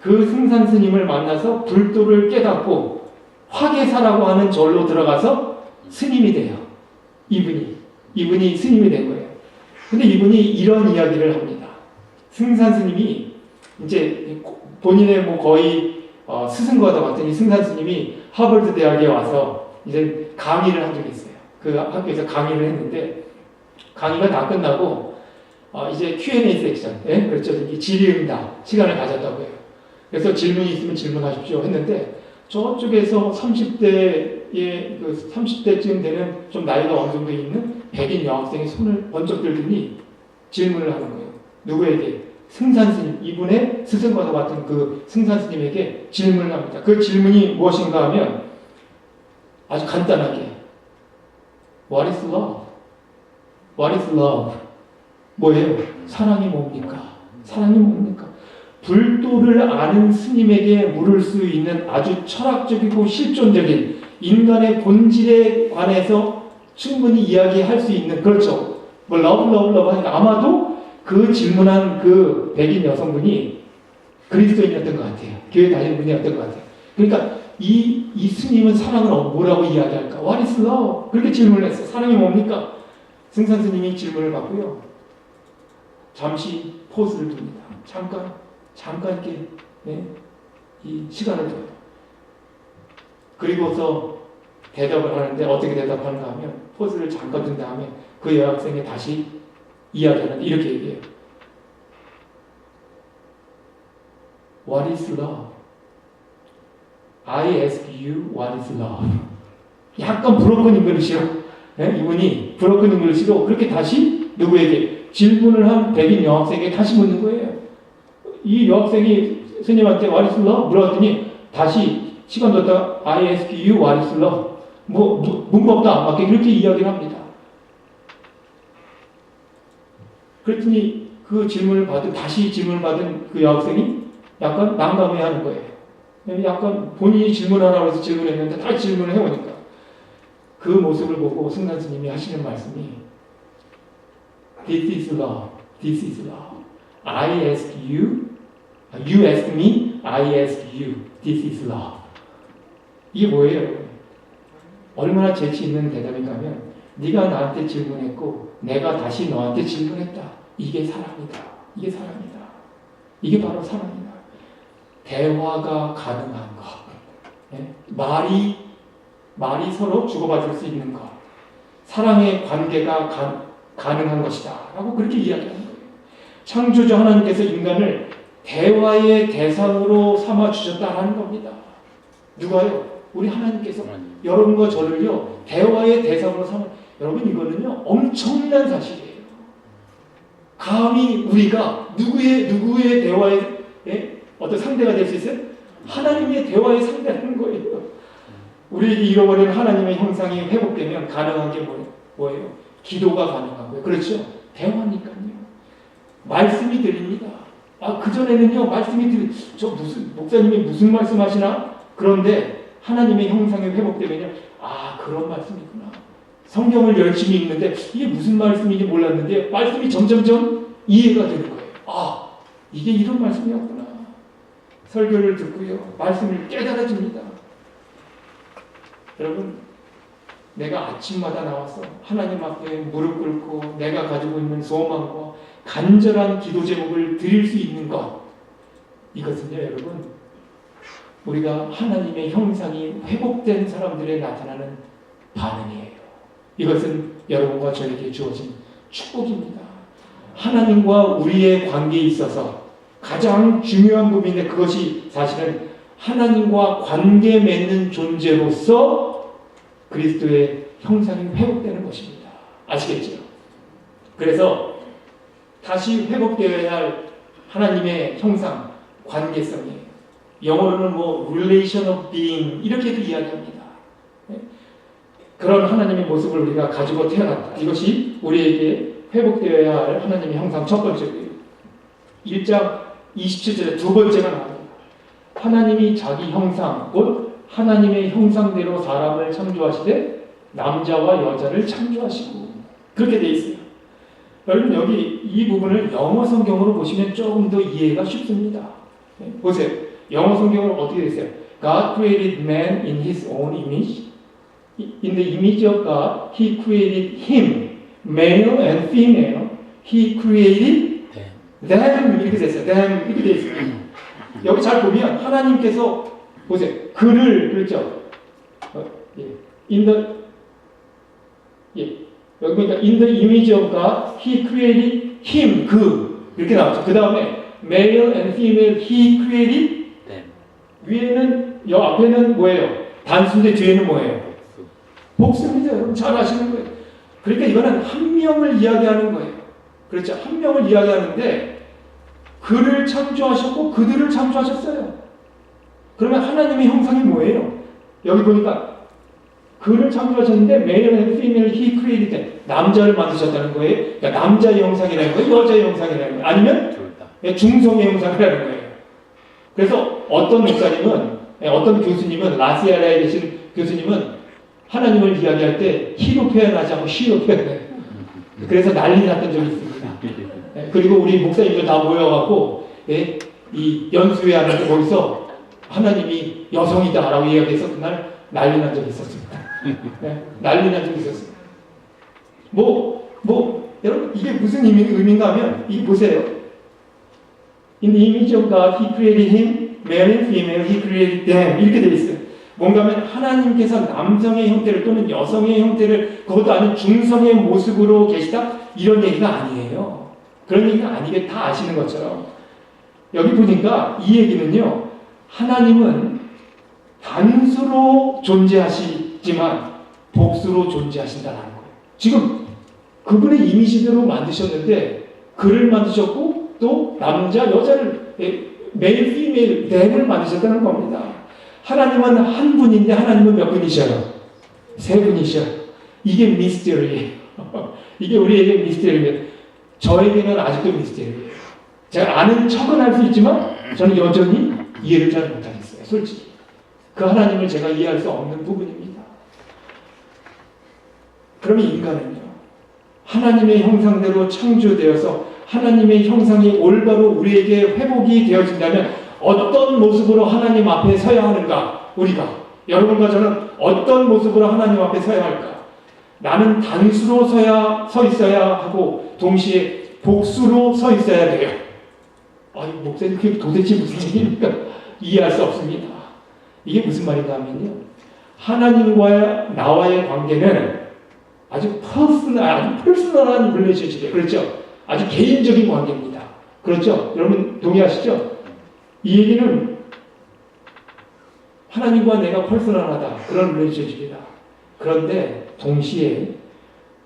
그 승산 스님을 만나서 불도를 깨닫고 화계사라고 하는 절로 들어가서 스님이 돼요. 이분이 스님이 된 거예요. 근데 이분이 이런 이야기를 합니다. 승산 스님이 이제 본인의 거의 스승과도 같은 이 승산 스님이 하버드 대학에 와서 이제 강의를 한 적이 있어요. 그 학교에서 강의를 했는데 강의가 다 끝나고 이제 Q&A 섹션, 그렇죠? 질의응답 시간을 가졌다고 해요. 그래서 질문이 있으면 질문하십시오 했는데 저쪽에서 30대쯤 되는 좀 나이가 어느 정도 있는 백인 여학생이 손을 번쩍 들더니 질문을 하는 거예요. 누구에게? 승산스님, 이분의 스승과도 같은 그 승산스님에게 질문을 합니다. 그 질문이 무엇인가 하면 아주 간단하게 What is love? What is love? 뭐예요? 사랑이 뭡니까? 사랑이 뭡니까? 불도를 아는 스님에게 물을 수 있는 아주 철학적이고 실존적인 인간의 본질에 관해서 충분히 이야기할 수 있는, 그렇죠. 뭐 러브 하니까 아마도 그 질문한 그 백인 여성분이 그리스도인이었던 것 같아요. 교회 다니는 분이었던 것 같아요. 그러니까 이 스님은 사랑을 뭐라고 이야기할까? What is love? 그렇게 질문을 했어요. 사랑이 뭡니까? 승산 스님이 질문을 받고요. 잠시 포즈를 둡니다. 잠깐 이렇게 이 시간을 둬요. 그리고서 대답을 하는데 어떻게 대답하는가 하면 포즈를 잠깐 둔 다음에 그 여학생이 다시 이야기하는데 이렇게 얘기해요. What is love? I ask you what is love? 약간 브로큰 잉글리시로 이분이 브로큰 잉글리시로 그렇게 다시 누구에게 질문을 한 백인 여학생에게 다시 묻는 거예요. 이 여학생이 스님한테 what is love? 물었더니 다시 시간 뒀다 I ask you what is love? 문법도 안 맞게 그렇게 이야기를 합니다. 그랬더니 다시 질문을 받은 그 여학생이 약간 난감해하는 거예요. 약간 본인이 질문하라고 해서 질문했는데 다시 질문을 해오니까 그 모습을 보고 승단 스님이 하시는 말씀이 This is love. This is love. I ask you, you ask me, I ask you. This is love. 이게 뭐예요? 얼마나 재치 있는 대답인가 하면 네가 나한테 질문했고 내가 다시 너한테 질문했다. 이게 사랑이다. 이게 사랑이다. 이게 바로 사랑이다. 대화가 가능한 것. 말이 서로 주고받을 수 있는 것. 사랑의 관계가 가능한 것이다. 라고 그렇게 이야기하는 거예요. 창조주 하나님께서 인간을 대화의 대상으로 삼아주셨다는 겁니다. 누가요? 우리 하나님께서 여러분과 저를요 대화의 대상으로 삼아. 여러분 이거는요 엄청난 사실이에요. 감히 우리가 누구의 대화의 어떤 상대가 될 수 있어요? 하나님의 대화의 상대라는 거예요. 우리에게 잃어버린 하나님의 형상이 회복되면 가능한 게 뭐예요? 기도가 가능한 거예요. 그렇죠? 대화니까요. 말씀이 들립니다. 그전에는요 말씀이 목사님이 무슨 말씀 하시나? 그런데 하나님의 형상이 회복되면요 그런 말씀이구나. 성경을 열심히 읽는데 이게 무슨 말씀인지 몰랐는데 말씀이 점점점 이해가 되는 거예요. 이게 이런 말씀이었구나. 설교를 듣고요 말씀을 깨달아집니다. 여러분 내가 아침마다 나와서 하나님 앞에 무릎 꿇고 내가 가지고 있는 소망과 간절한 기도 제목을 드릴 수 있는 것, 이것은요 여러분 우리가 하나님의 형상이 회복된 사람들에 나타나는 반응이에요. 이것은 여러분과 저에게 주어진 축복입니다. 하나님과 우리의 관계에 있어서 가장 중요한 부분인데 그것이 사실은 하나님과 관계 맺는 존재로서 그리스도의 형상이 회복되는 것입니다. 아시겠죠? 그래서 다시 회복되어야 할 하나님의 형상, 관계성이에요. 영어로는 relation of being 이렇게도 이야기합니다. 그런 하나님의 모습을 우리가 가지고 태어났다. 이것이 우리에게 회복되어야 할 하나님의 형상 첫 번째고요. 1장 27절에 두 번째가 나옵니다. 하나님이 자기 형상, 곧 하나님의 형상대로 사람을 창조하시되 남자와 여자를 창조하시고 그렇게 돼 있어요. 여러분 여기 이 부분을 영어 성경으로 보시면 조금 더 이해가 쉽습니다. 보세요. 영어 성경으로 어떻게 돼 있어요? God created man in his own image. In the image of God, he created him. Male and female, he created them. 이렇게 됐어요. them 이렇게 돼 있어요. 여기 잘 보면 하나님께서 보세요. 그를 그렇죠. In the 여기 보니까 in the image of God, he created him. 이렇게 나왔죠. 그 다음에 male and female, he created them. 위에는 앞에는 뭐예요? 단수인데 뒤에는 뭐예요? 복수입니다. 여러분 잘 아시는 거예요. 그러니까 이거는 한 명을 이야기하는 거예요. 그렇죠? 한 명을 이야기하는데 그를 창조하셨고 그들을 창조하셨어요. 그러면 하나님의 형상이 뭐예요? 여기 보니까 그를 창조하셨는데 male and female he created them. 남자를 만드셨다는 거예요. 그러니까 남자의 형상이라는 거예요. 여자의 형상이라는 거예요. 아니면 중성의 형상이라는 거예요. 그래서 어떤 목사님은, 어떤 교수님은, 라시아라에 계신 교수님은 하나님을 이야기할 때 he로 표현하지 않고 she로 표현해요. 그래서 난리 났던 적이 있습니다. 그리고 우리 목사님들 다 모여갖고 이 연수회 하는데 거기서 하나님이 여성이다라고 이야기해서 그날 난리 난 적이 있었습니다. 난리 난 적이 있었습니다. 여러분 이게 무슨 의미인가 하면 이 보세요. In the image of God, He created him, male and female, He created them. 이렇게 되어 있어요. 뭔가 하면 하나님께서 남성의 형태를 또는 여성의 형태를 그것도 아닌 중성의 모습으로 계시다? 이런 얘기가 아니에요. 그런 얘기가 아니게 다 아시는 것처럼. 여기 보니까 이 얘기는요. 하나님은 단수로 존재하시지만 복수로 존재하신다는 거예요. 지금 그분의 이미지대로 만드셨는데 그를 만드셨고 또 남자, 여자를 메일, 피메일, 댐을 만드셨다는 겁니다. 하나님은 한 분인데 하나님은 몇 분이셔요? 세 분이셔요. 이게 미스터리예요. 이게 우리에게 미스터리예요. 저에게는 아직도 미스터리예요. 제가 아는 척은 할 수 있지만 저는 여전히 이해를 잘 못하겠어요. 솔직히. 그 하나님을 제가 이해할 수 없는 부분입니다. 그러면 인간은요. 하나님의 형상대로 창조되어서 하나님의 형상이 올바로 우리에게 회복이 되어진다면 어떤 모습으로 하나님 앞에 서야 하는가? 우리가 여러분과 저는 어떤 모습으로 하나님 앞에 서야 할까? 나는 단수로 서 있어야 하고 동시에 복수로 서 있어야 돼요. 아니 목사님 그게 도대체 무슨 얘기입니까? 이해할 수 없습니다. 이게 무슨 말인가 하면요. 하나님과 나와의 관계는 아주 퍼스널한 릴레이션십이에요. 그렇죠? 아주 개인적인 관계입니다. 그렇죠? 여러분 동의하시죠? 이 얘기는 하나님과 내가 퍼스널하다. 그런 릴레이션십이다. 그런데 동시에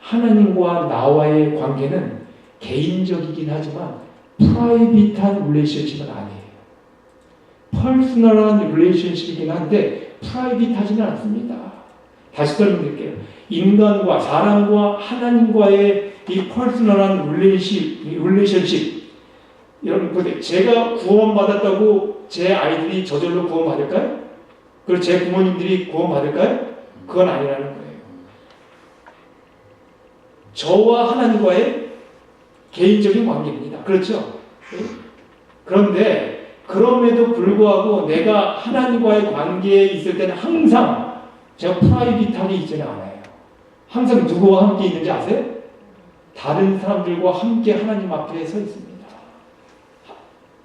하나님과 나와의 관계는 개인적이긴 하지만 프라이빗한 릴레이션십은 아니에요. 퍼스널한 릴레이션십이긴 한데 프라이빗하지는 않습니다. 다시 설명드릴게요. 인간과 사람과 하나님과의 이 퍼스널한 릴레이션십 여러분 보세요. 제가 구원받았다고 제 아이들이 저절로 구원받을까요? 그리고 제 부모님들이 구원받을까요? 그건 아니라는 거예요. 저와 하나님과의 개인적인 관계입니다. 그렇죠? 그런데 그럼에도 불구하고 내가 하나님과의 관계에 있을 때는 항상 제가 프라이빗하게 있지는 않아요. 항상 누구와 함께 있는지 아세요? 다른 사람들과 함께 하나님 앞에 서 있습니다.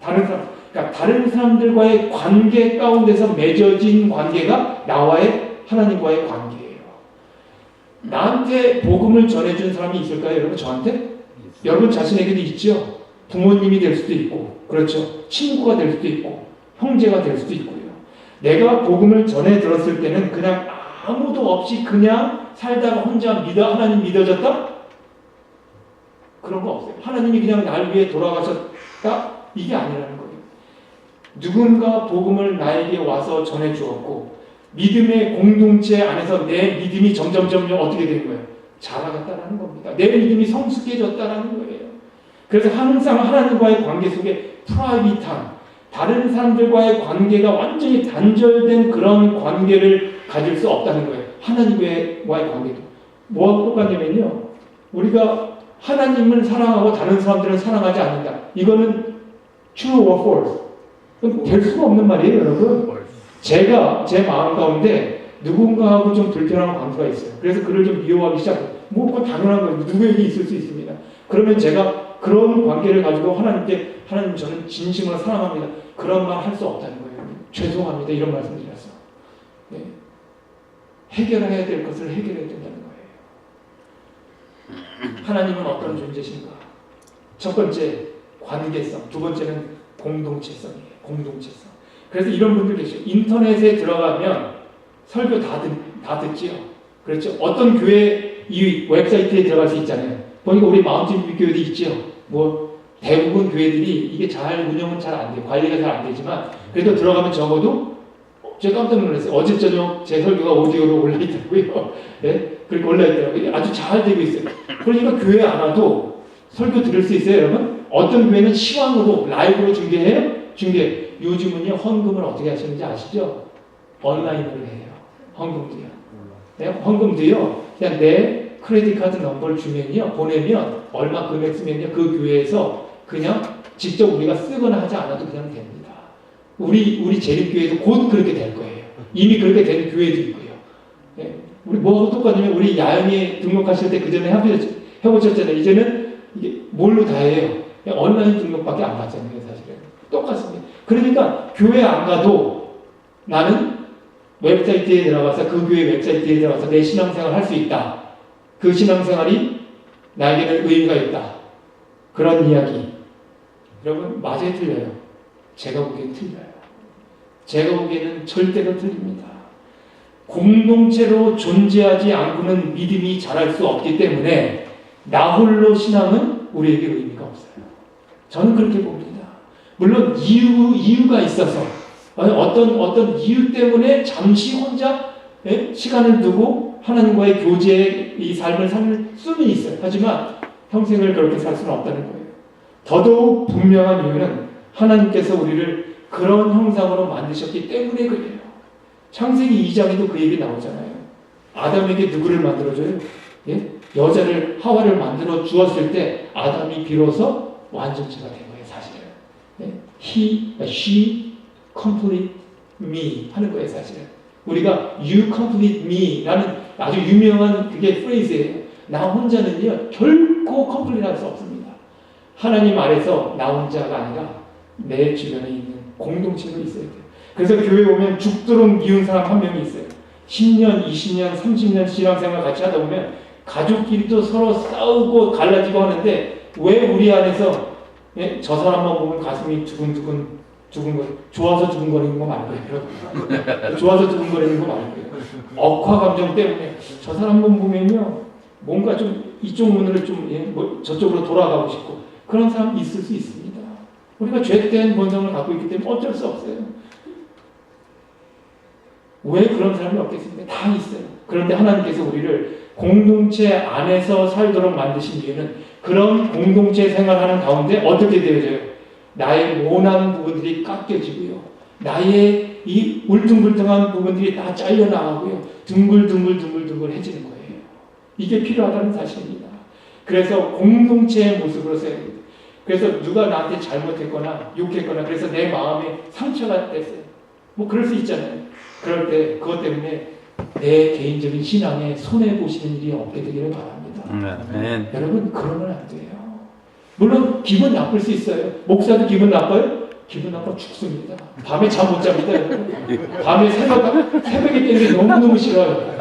그러니까 다른 사람들과의 관계 가운데서 맺어진 관계가 나와의 하나님과의 관계예요. 나한테 복음을 전해준 사람이 있을까요, 여러분? 저한테? 여러분 자신에게도 있죠. 부모님이 될 수도 있고, 그렇죠. 친구가 될 수도 있고, 형제가 될 수도 있고요. 내가 복음을 전해 들었을 때는 그냥 아무도 없이 그냥 살다가 혼자 하나님 믿어졌다? 그런 거 없어요. 하나님이 그냥 날 위해 돌아가셨다? 이게 아니라는 거예요. 누군가 복음을 나에게 와서 전해 주었고 믿음의 공동체 안에서 내 믿음이 점점 어떻게 되는 거예요? 자라갔다라는 겁니다. 내 믿음이 성숙해졌다라는 거예요. 그래서 항상 하나님과의 관계 속에 프라이빗한 다른 사람들과의 관계가 완전히 단절된 그런 관계를 가질 수 없다는 거예요. 하나님과의 관계도. 뭐하고 똑같냐면요. 우리가 하나님을 사랑하고 다른 사람들은 사랑하지 않는다. 이거는 true or false? 될 수가 없는 말이에요, 여러분. 제가 제 마음 가운데 누군가하고 좀 불편한 관계가 있어요. 그래서 그를 좀 미워하기 시작해요. 그건 당연한 거예요. 누구에게 있을 수 있습니다. 그러면 제가 그런 관계를 가지고 하나님께 하나님 저는 진심으로 사랑합니다. 그런 말 할 수 없다는 거예요. 죄송합니다. 이런 말씀 드렸어. 네. 해결해야 될 것을 해결해야 된다는 거예요. 하나님은 어떤 존재신가? 첫 번째 관계성, 두 번째는 공동체성이에요. 공동체성. 그래서 이런 분들 계셔요. 인터넷에 들어가면 설교 다 듣지요. 그렇죠? 어떤 교회 이 웹사이트에 들어갈 수 있잖아요. 보니까 우리 마운틴 교회도 있지요. 뭐 대부분 교회들이 이게 잘 운영은 잘 안 돼요. 관리가 잘 안 되지만 그래도 들어가면 적어도 제가 깜짝 놀랐어요. 어제 저녁 제 설교가 오디오로 올라있더라고요. 네? 그렇게 올라있더라고요. 아주 잘 되고 있어요. 그러니까 교회 안 와도 설교 들을 수 있어요, 여러분? 어떤 교회는 시황으로 라이브로 중계해요? 요즘은요, 헌금을 어떻게 하시는지 아시죠? 온라인으로 해요. 헌금도요. 네? 헌금도요, 그냥 내 크레딧 카드 넘버를 주면요, 보내면 얼마 금액 쓰면요, 그 교회에서 그냥 직접 우리가 쓰거나 하지 않아도 그냥 됩니다. 우리 재림교회도 곧 그렇게 될 거예요. 이미 그렇게 된 교회도 있고요. 네? 우리 뭐하고 똑같냐면 우리 야영에 등록하실 때 그 전에 해보셨잖아요. 이제는 이게 뭘로 다 해요. 그냥 온라인 등록밖에 안 받잖아요, 사실은. 똑같습니다. 그러니까 교회 안 가도 나는 웹사이트에 들어가서 그 교회 웹사이트에 들어가서 내 신앙생활을 할 수 있다. 그 신앙생활이 나에게는 의미가 있다. 그런 이야기. 여러분, 맞아요, 틀려요? 제가 보기엔 틀려요. 제가 보기에는 절대로 틀립니다. 공동체로 존재하지 않고는 믿음이 자랄 수 없기 때문에 나 홀로 신앙은 우리에게 의미가 없어요. 저는 그렇게 봅니다. 물론 이유가 있어서 어떤 이유 때문에 잠시 혼자 시간을 두고 하나님과의 교제의 이 삶을 살 수는 있어요. 하지만 평생을 그렇게 살 수는 없다는 거예요. 더더욱 분명한 이유는 하나님께서 우리를 그런 형상으로 만드셨기 때문에 그래요. 창세기 2장에도 그 얘기 나오잖아요. 아담에게 누구를 만들어줘요? 예? 여자를, 하와를 만들어 주었을 때 아담이 비로소 완전체가 된 거예요, 사실은. 예? she complete me 하는 거예요, 사실은. 우리가 you complete me 라는 아주 유명한 그게 프레이즈예요. 나 혼자는요, 결코 complete 할 수 없습니다. 하나님 아래서 나 혼자가 아니라 내 주변에 있는 공동체로 있어야 돼요. 그래서 교회 오면 죽도록 미운 사람 한 명이 있어요. 10년, 20년, 30년 신앙생활 같이 하다 보면 가족끼리도 서로 싸우고 갈라지고 하는데 왜 우리 안에서 저 사람만 보면 가슴이 두근두근 좋아서 두근거리는 거 말고요. 좋아서 두근거리는 거 말고요. 억화 감정 때문에 저 사람만 보면요 뭔가 좀 이쪽 문으로 좀 저쪽으로 돌아가고 싶고 그런 사람이 있을 수 있습니다. 우리가 죄된 본성을 갖고 있기 때문에 어쩔 수 없어요. 왜 그런 사람이 없겠습니까? 다 있어요. 그런데 하나님께서 우리를 공동체 안에서 살도록 만드신 이유는 그런 공동체 생활하는 가운데 어떻게 되어져요? 나의 모난 부분들이 깎여지고요. 나의 이 울퉁불퉁한 부분들이 다 잘려나가고요. 둥글둥글해지는 거예요. 이게 필요하다는 사실입니다. 그래서 공동체의 모습으로 써야 됩니다. 그래서 누가 나한테 잘못했거나 욕했거나 그래서 내 마음에 상처가 됐어요. 뭐 그럴 수 있잖아요. 그럴 때 그것 때문에 내 개인적인 신앙에 손해보시는 일이 없게 되기를 바랍니다. 네. 여러분 그러면 안 돼요. 물론 기분 나쁠 수 있어요. 목사도 기분 나빠요? 기분 나빠 죽습니다. 밤에 잠 못 잡니다. 밤에 새벽에 깨는 게 너무너무 싫어요.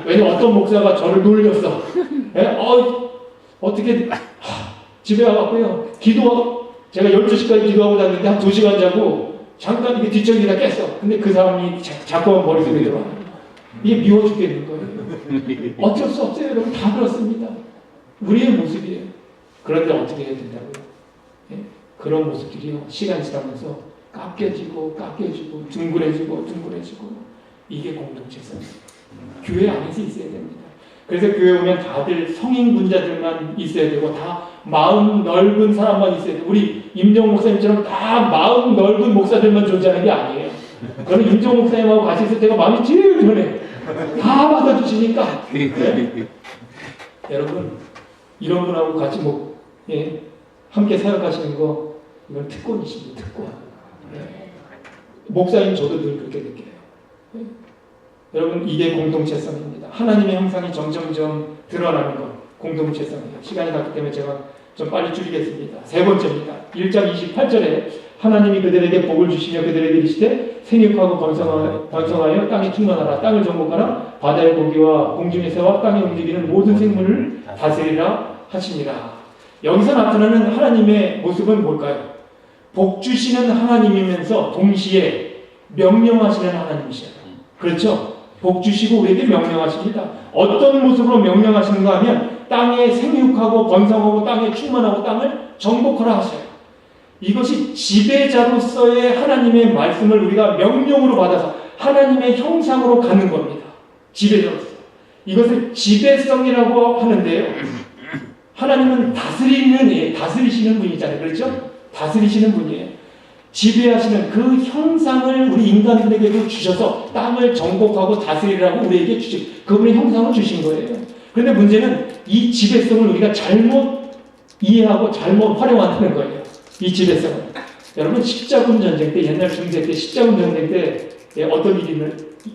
왜냐면 어떤 목사가 저를 놀렸어. 어떻게 집에 와갖고요. 제가 12시까지 기도하고 잤는데 한 2시간 자고 잠깐 이게 뒷정리가 깼어. 근데 그 사람이 자꾸만 머릿속에 들어와. 이게 미워 죽겠는 거예요. 어쩔 수 없어요. 여러분 다 그렇습니다. 우리의 모습이에요. 그런데 어떻게 해야 된다고요? 예? 그런 모습들이요. 시간이 지나면서 깎여지고 둥글해지고 이게 공동체성이에요. 교회 안에서 있어야 됩니다. 그래서 교회 오면 다들 성인 분자들만 있어야 되고 다 마음 넓은 사람만 있어야 돼요. 우리 임종 목사님처럼 다 마음 넓은 목사들만 존재하는 게 아니에요. 저는 임종 목사님하고 같이 있을 때가 마음이 제일 편해요. 다 받아주시니까. 네? 여러분 이런 분하고 같이 함께 사역하시는 거 이건 특권이십니다. 특권. 네. 목사님 저도 늘 그렇게 느껴요. 네? 여러분 이게 공동체성입니다. 하나님의 형상이 점점점 드러나는 것 공동체성이에요. 시간이 갔기 때문에 제가 좀 빨리 줄이겠습니다. 세 번째입니다. 1장 28절에 하나님이 그들에게 복을 주시며 그들에게 이르시되 생육하고 번성하여 땅에 충만하라. 땅을 정복하라. 바다의 고기와 공중의 새와 땅에 움직이는 모든 생물을 다스리라 하시니라. 여기서 나타나는 하나님의 모습은 뭘까요? 복 주시는 하나님이면서 동시에 명령하시는 하나님이셔요. 그렇죠? 복 주시고 우리에게 명령하십니다. 어떤 모습으로 명령하시는가 하면 땅에 생육하고 번성하고 땅에 충만하고 땅을 정복하라 하셔요. 이것이 지배자로서의 하나님의 말씀을 우리가 명령으로 받아서 하나님의 형상으로 갖는 겁니다. 지배성. 이것을 지배성이라고 하는데요. 하나님은 다스리시는 분이잖아요. 그렇죠? 다스리시는 분이에요. 지배하시는 그 형상을 우리 인간들에게도 주셔서 땅을 정복하고 다스리라고 우리에게 그분의 형상을 주신 거예요. 그런데 문제는 이 지배성을 우리가 잘못 이해하고 잘못 활용한다는 거예요. 이 지배성을. 여러분 십자군 전쟁 때 옛날 중세 때 십자군 전쟁 때 어떤 일이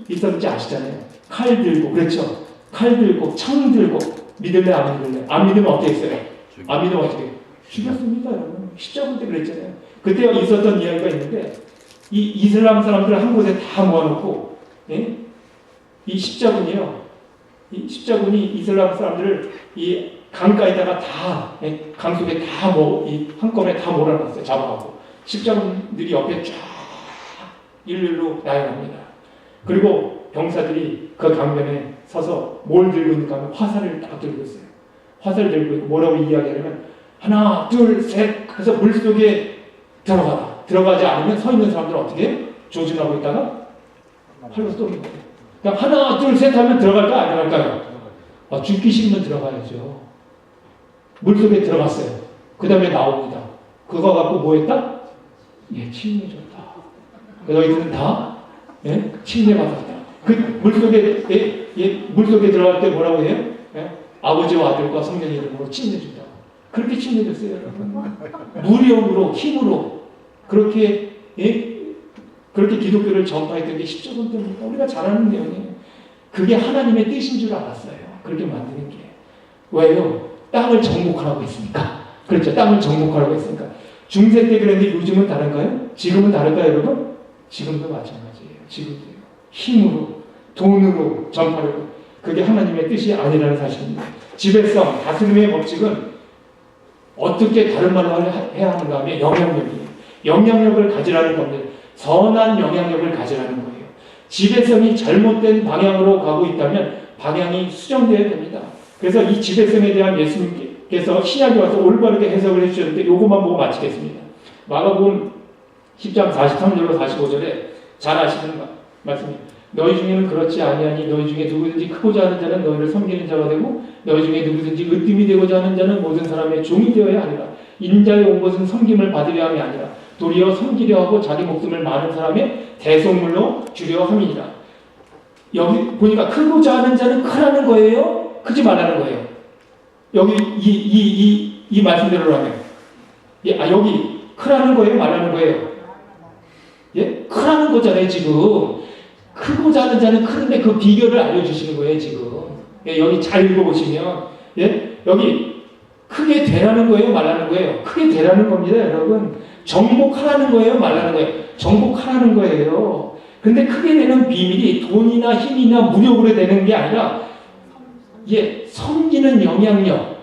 있었는지 아시잖아요. 칼 들고 그렇죠. 칼 들고 창 들고 믿을래 안 믿을래? 안 믿으면 어떻게 했어요? 안 믿으면 어떻게 해요? 죽였습니다. 여러분. 십자군 때 그랬잖아요. 그때 있었던 이야기가 있는데 이 이슬람 사람들을 한 곳에 다 모아놓고 이 십자군이요. 이 십자군이 이슬람 사람들을 이 강가에다가 다 강속에 다 한꺼번에 다 몰아놨어요. 잡아가고 십자군들이 옆에 쫙 일렬로 나열합니다. 그리고 병사들이 그 강변에 서서 뭘 들고 있는가 하면 화살을 딱 들고 있어요. 화살을 들고 있고 뭐라고 이야기하냐면 하나 둘 셋 해서 물속에 들어가라. 들어가지 않으면 서 있는 사람들은 어떻게 해요? 조준하고 있다가 팔로 쏘는 거예요. 그러니까 하나 둘 셋 하면 들어갈까 안 들어갈까요? 죽기 싫으면 들어가야죠. 물속에 들어갔어요. 그 다음에 나옵니다. 그거 갖고 뭐 했다? 침례줬다. 너희들은 다 침례받았다. 그 물속에 들어갈 때 뭐라고 해요? 아버지와 아들과 성령의 이름으로 침례준다. 그렇게 침례줬어요, 여러분. 무력으로 힘으로 그렇게 기독교를 전파했던 게 십자군 때입니다. 우리가 잘 아는 내용이에요. 그게 하나님의 뜻인 줄 알았어요. 그렇게 만드는 게. 왜요? 땅을 정복하라고 했으니까. 그렇죠. 땅을 정복하라고 했으니까. 중세 때 그랬는데 요즘은 다른가요? 지금은 다를까요, 여러분? 지금도 마찬가지예요. 지금도요. 힘으로, 돈으로 전파를. 그게 하나님의 뜻이 아니라는 사실입니다. 지배성, 다스림의 법칙은 어떻게 다른 말로 해야 하는가 하면 영향력이에요. 영향력을 가지라는 겁니다. 선한 영향력을 가지라는 거예요. 지배성이 잘못된 방향으로 가고 있다면 방향이 수정되어야 됩니다. 그래서 이 지배성에 대한 예수님께서 신약에 와서 올바르게 해석을 해주셨는데 요것만 보고 마치겠습니다. 마가복음 10장 43절로 45절에 잘 아시는 말씀입니다. 너희 중에는 그렇지 아니하니 너희 중에 누구든지 크고자 하는 자는 너희를 섬기는 자가 되고 너희 중에 누구든지 으뜸이 되고자 하는 자는 모든 사람의 종이 되어야 하리라. 인자에 온 것은 섬김을 받으려 함이 아니라 도리어 섬기려 하고 자기 목숨을 많은 사람의 대속물로 주려 함이니라. 여기 보니까 크고자 하는 자는 크라는 거예요? 크지 말라는 거예요? 여기 이 말씀대로라면 여기 크라는 거예요? 말하는 거예요? 크라는 거잖아요 지금. 크고자 하는 자는 크는데 그 비결을 알려주시는 거예요 지금. 여기 잘 읽어보시면 여기 크게 되라는 거예요? 말하는 거예요? 크게 되라는 겁니다 여러분. 정복하라는 거예요? 말하는 거예요? 정복하라는 거예요. 근데 크게 되는 비밀이 돈이나 힘이나 무력으로 되는 게 아니라 섬기는 영향력,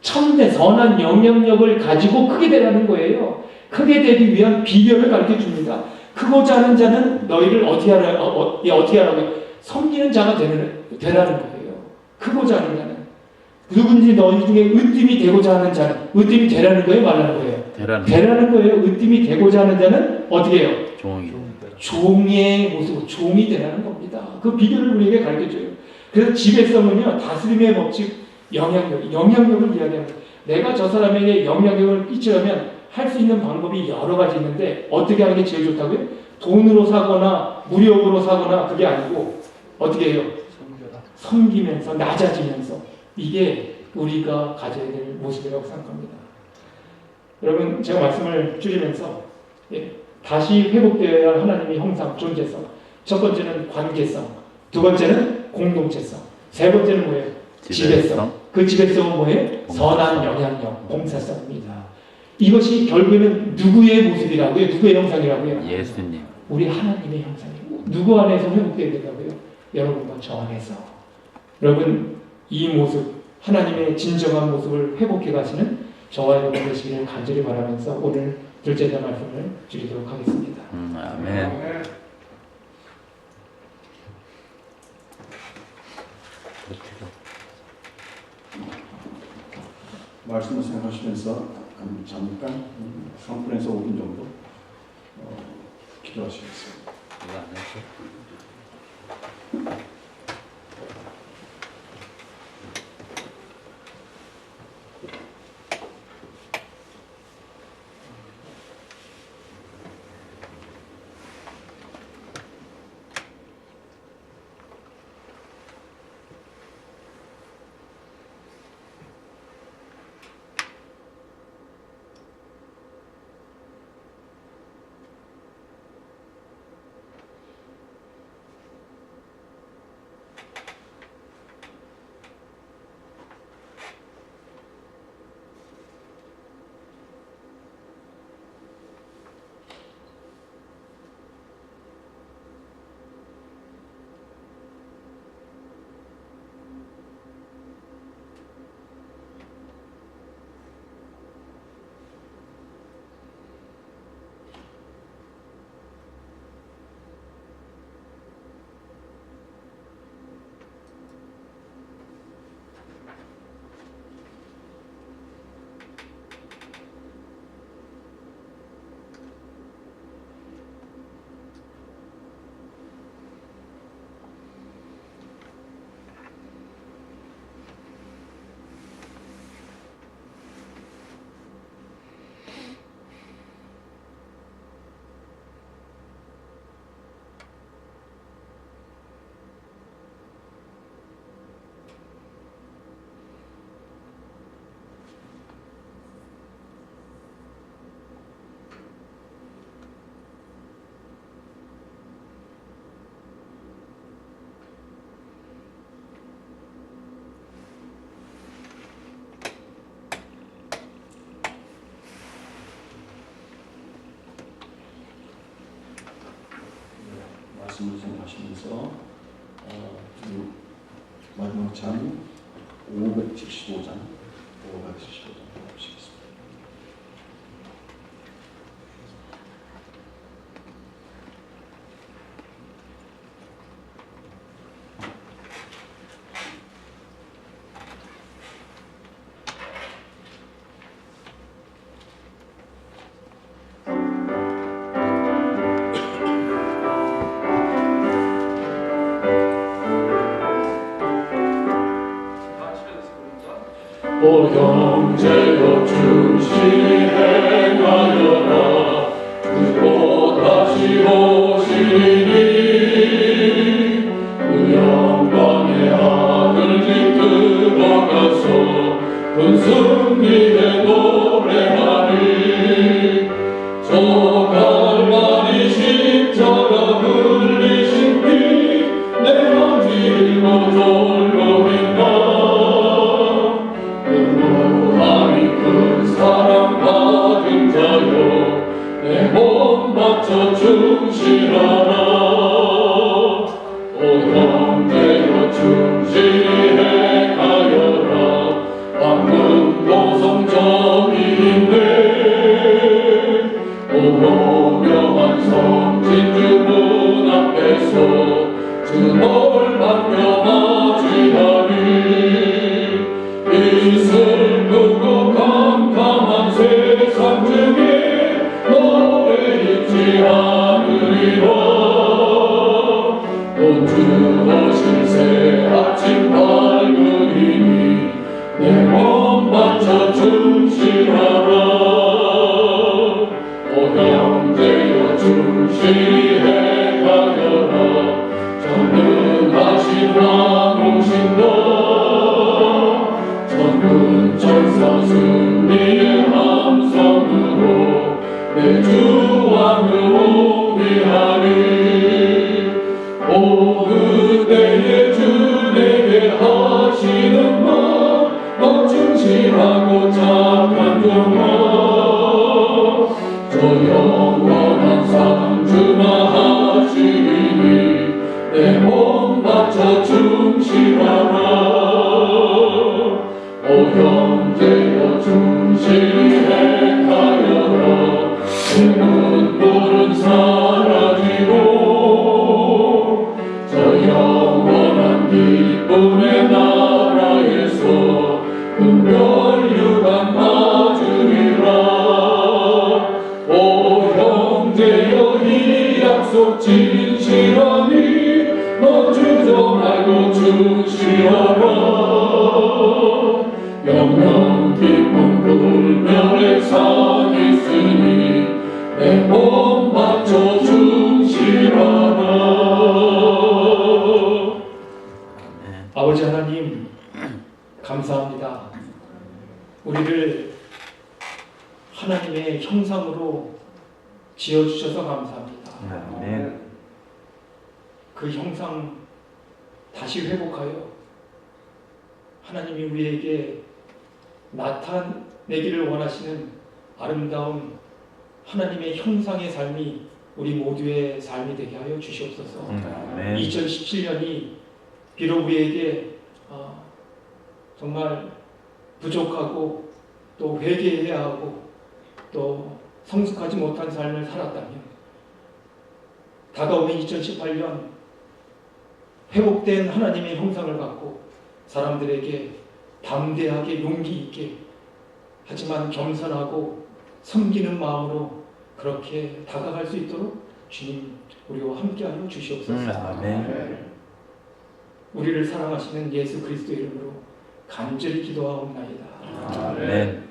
첨대 선한 영향력을 가지고 크게 되라는 거예요. 크게 되기 위한 비결을 가르쳐 줍니다. 크고자 하는 자는 너희를 어떻게 하라고요? 섬기는 자가 되라는 거예요. 크고자 하는 자는. 누군지 너희 중에 으뜸이 되고자 하는 자는 으뜸이 되라는 거예요? 말하는 거예요? 되라는 거예요. 으뜸이 되고자 하는 자는 어떻게 해요? 종의 모습, 종이 되라는 겁니다. 그 비결을 우리에게 가르쳐줘요. 그래서 지배성은요, 다스림의 법칙, 영향력을 이야기합니다. 내가 저 사람에게 영향력을 끼치려면 할 수 있는 방법이 여러 가지 있는데 어떻게 하는 게 제일 좋다고요? 돈으로 사거나 무력으로 사거나 그게 아니고 어떻게 해요? 섬기면서 낮아지면서 이게 우리가 가져야 될 모습이라고 생각합니다. 여러분 제가 말씀을 줄이면서 다시 회복되어야 할 하나님의 형상, 존재성. 첫 번째는 관계성, 두 번째는 공동체성, 세 번째는 뭐예요? 지배성. 그 지배성은 뭐예요? 선한 영향력, 봉사성입니다. 이것이 결국에는 누구의 모습이라고요? 누구의 형상이라고요? 예수님. 우리 하나님의 형상이고 누구 안에서 회복되어야 된다고요? 여러분과 저 안에서. 여러분 이 모습, 하나님의 진정한 모습을 회복해 가시는 저와 여러분 되시기를 간절히 바라면서 오늘 둘째 날 말씀을 드리도록 하겠습니다. 아멘. 말씀을 생각하시면서 잠깐 3분에서 5분 정도 기도하시겠습니다. 이거 안 했어? 말씀을 생각하시면서 마지막 장 575장 보시겠습니다. 오 형제여 충실히 행하여라 그곳 다시 오시니 그 영광의 하늘 깃 들어가서 큰 승리에 노래하니 저 갈마리 십자가 흘리신 피 내 맘 들고 절로 행하 사랑받은 자여 내 몸 바쳐 충실하라 오 형제여 충실히 행하여라 방문도 성전인데 오 오명한 성진주 문 앞에서 주널 받며 맞이하니 이 슬프고 캄캄한 세상 중에 너를 잊지 않으리라 또 주 오실 새 아침 밝으리니 내 몸 바쳐 충실하라 오 형제여 충실히 행하여라 전능하신 왕오신 너 전군 천사 승리의 함성으로 내 주왕을 옹리하리 오 그대의 주 내게 하시는 말 너 충실하고 착한 종아 저 영원한 상 주마하시니 내 몸 바쳐 충실하라 오 형제여 충실히 행하여라 내 눈물은 사라지고 저 영원한 기쁨의 나라에서 은별유관 맞으리라 오 형제여 이 약속 진실 충실하라. 영영 기쁨 불멸의 상 있으니 내 몸 바쳐 충실하라. 아버지 하나님 감사합니다. 우리를 하나님의 형상으로 지어주셔서 감사합니다. 아멘. 그 형상 다시 회복하여 하나님이 우리에게 나타내기를 원하시는 아름다운 하나님의 형상의 삶이 우리 모두의 삶이 되게 하여 주시옵소서. 아멘. 2017년이 비록 우리에게 정말 부족하고 또 회개해야 하고 또 성숙하지 못한 삶을 살았다면 다가오는 2018년 회복된 하나님의 형상을 갖고 사람들에게 담대하게 용기 있게 하지만 겸손하고 섬기는 마음으로 그렇게 다가갈 수 있도록 주님 우리와 함께하여 주시옵소서. 아멘. 우리를 사랑하시는 예수 그리스도 이름으로 간절히 기도하옵나이다. 아멘.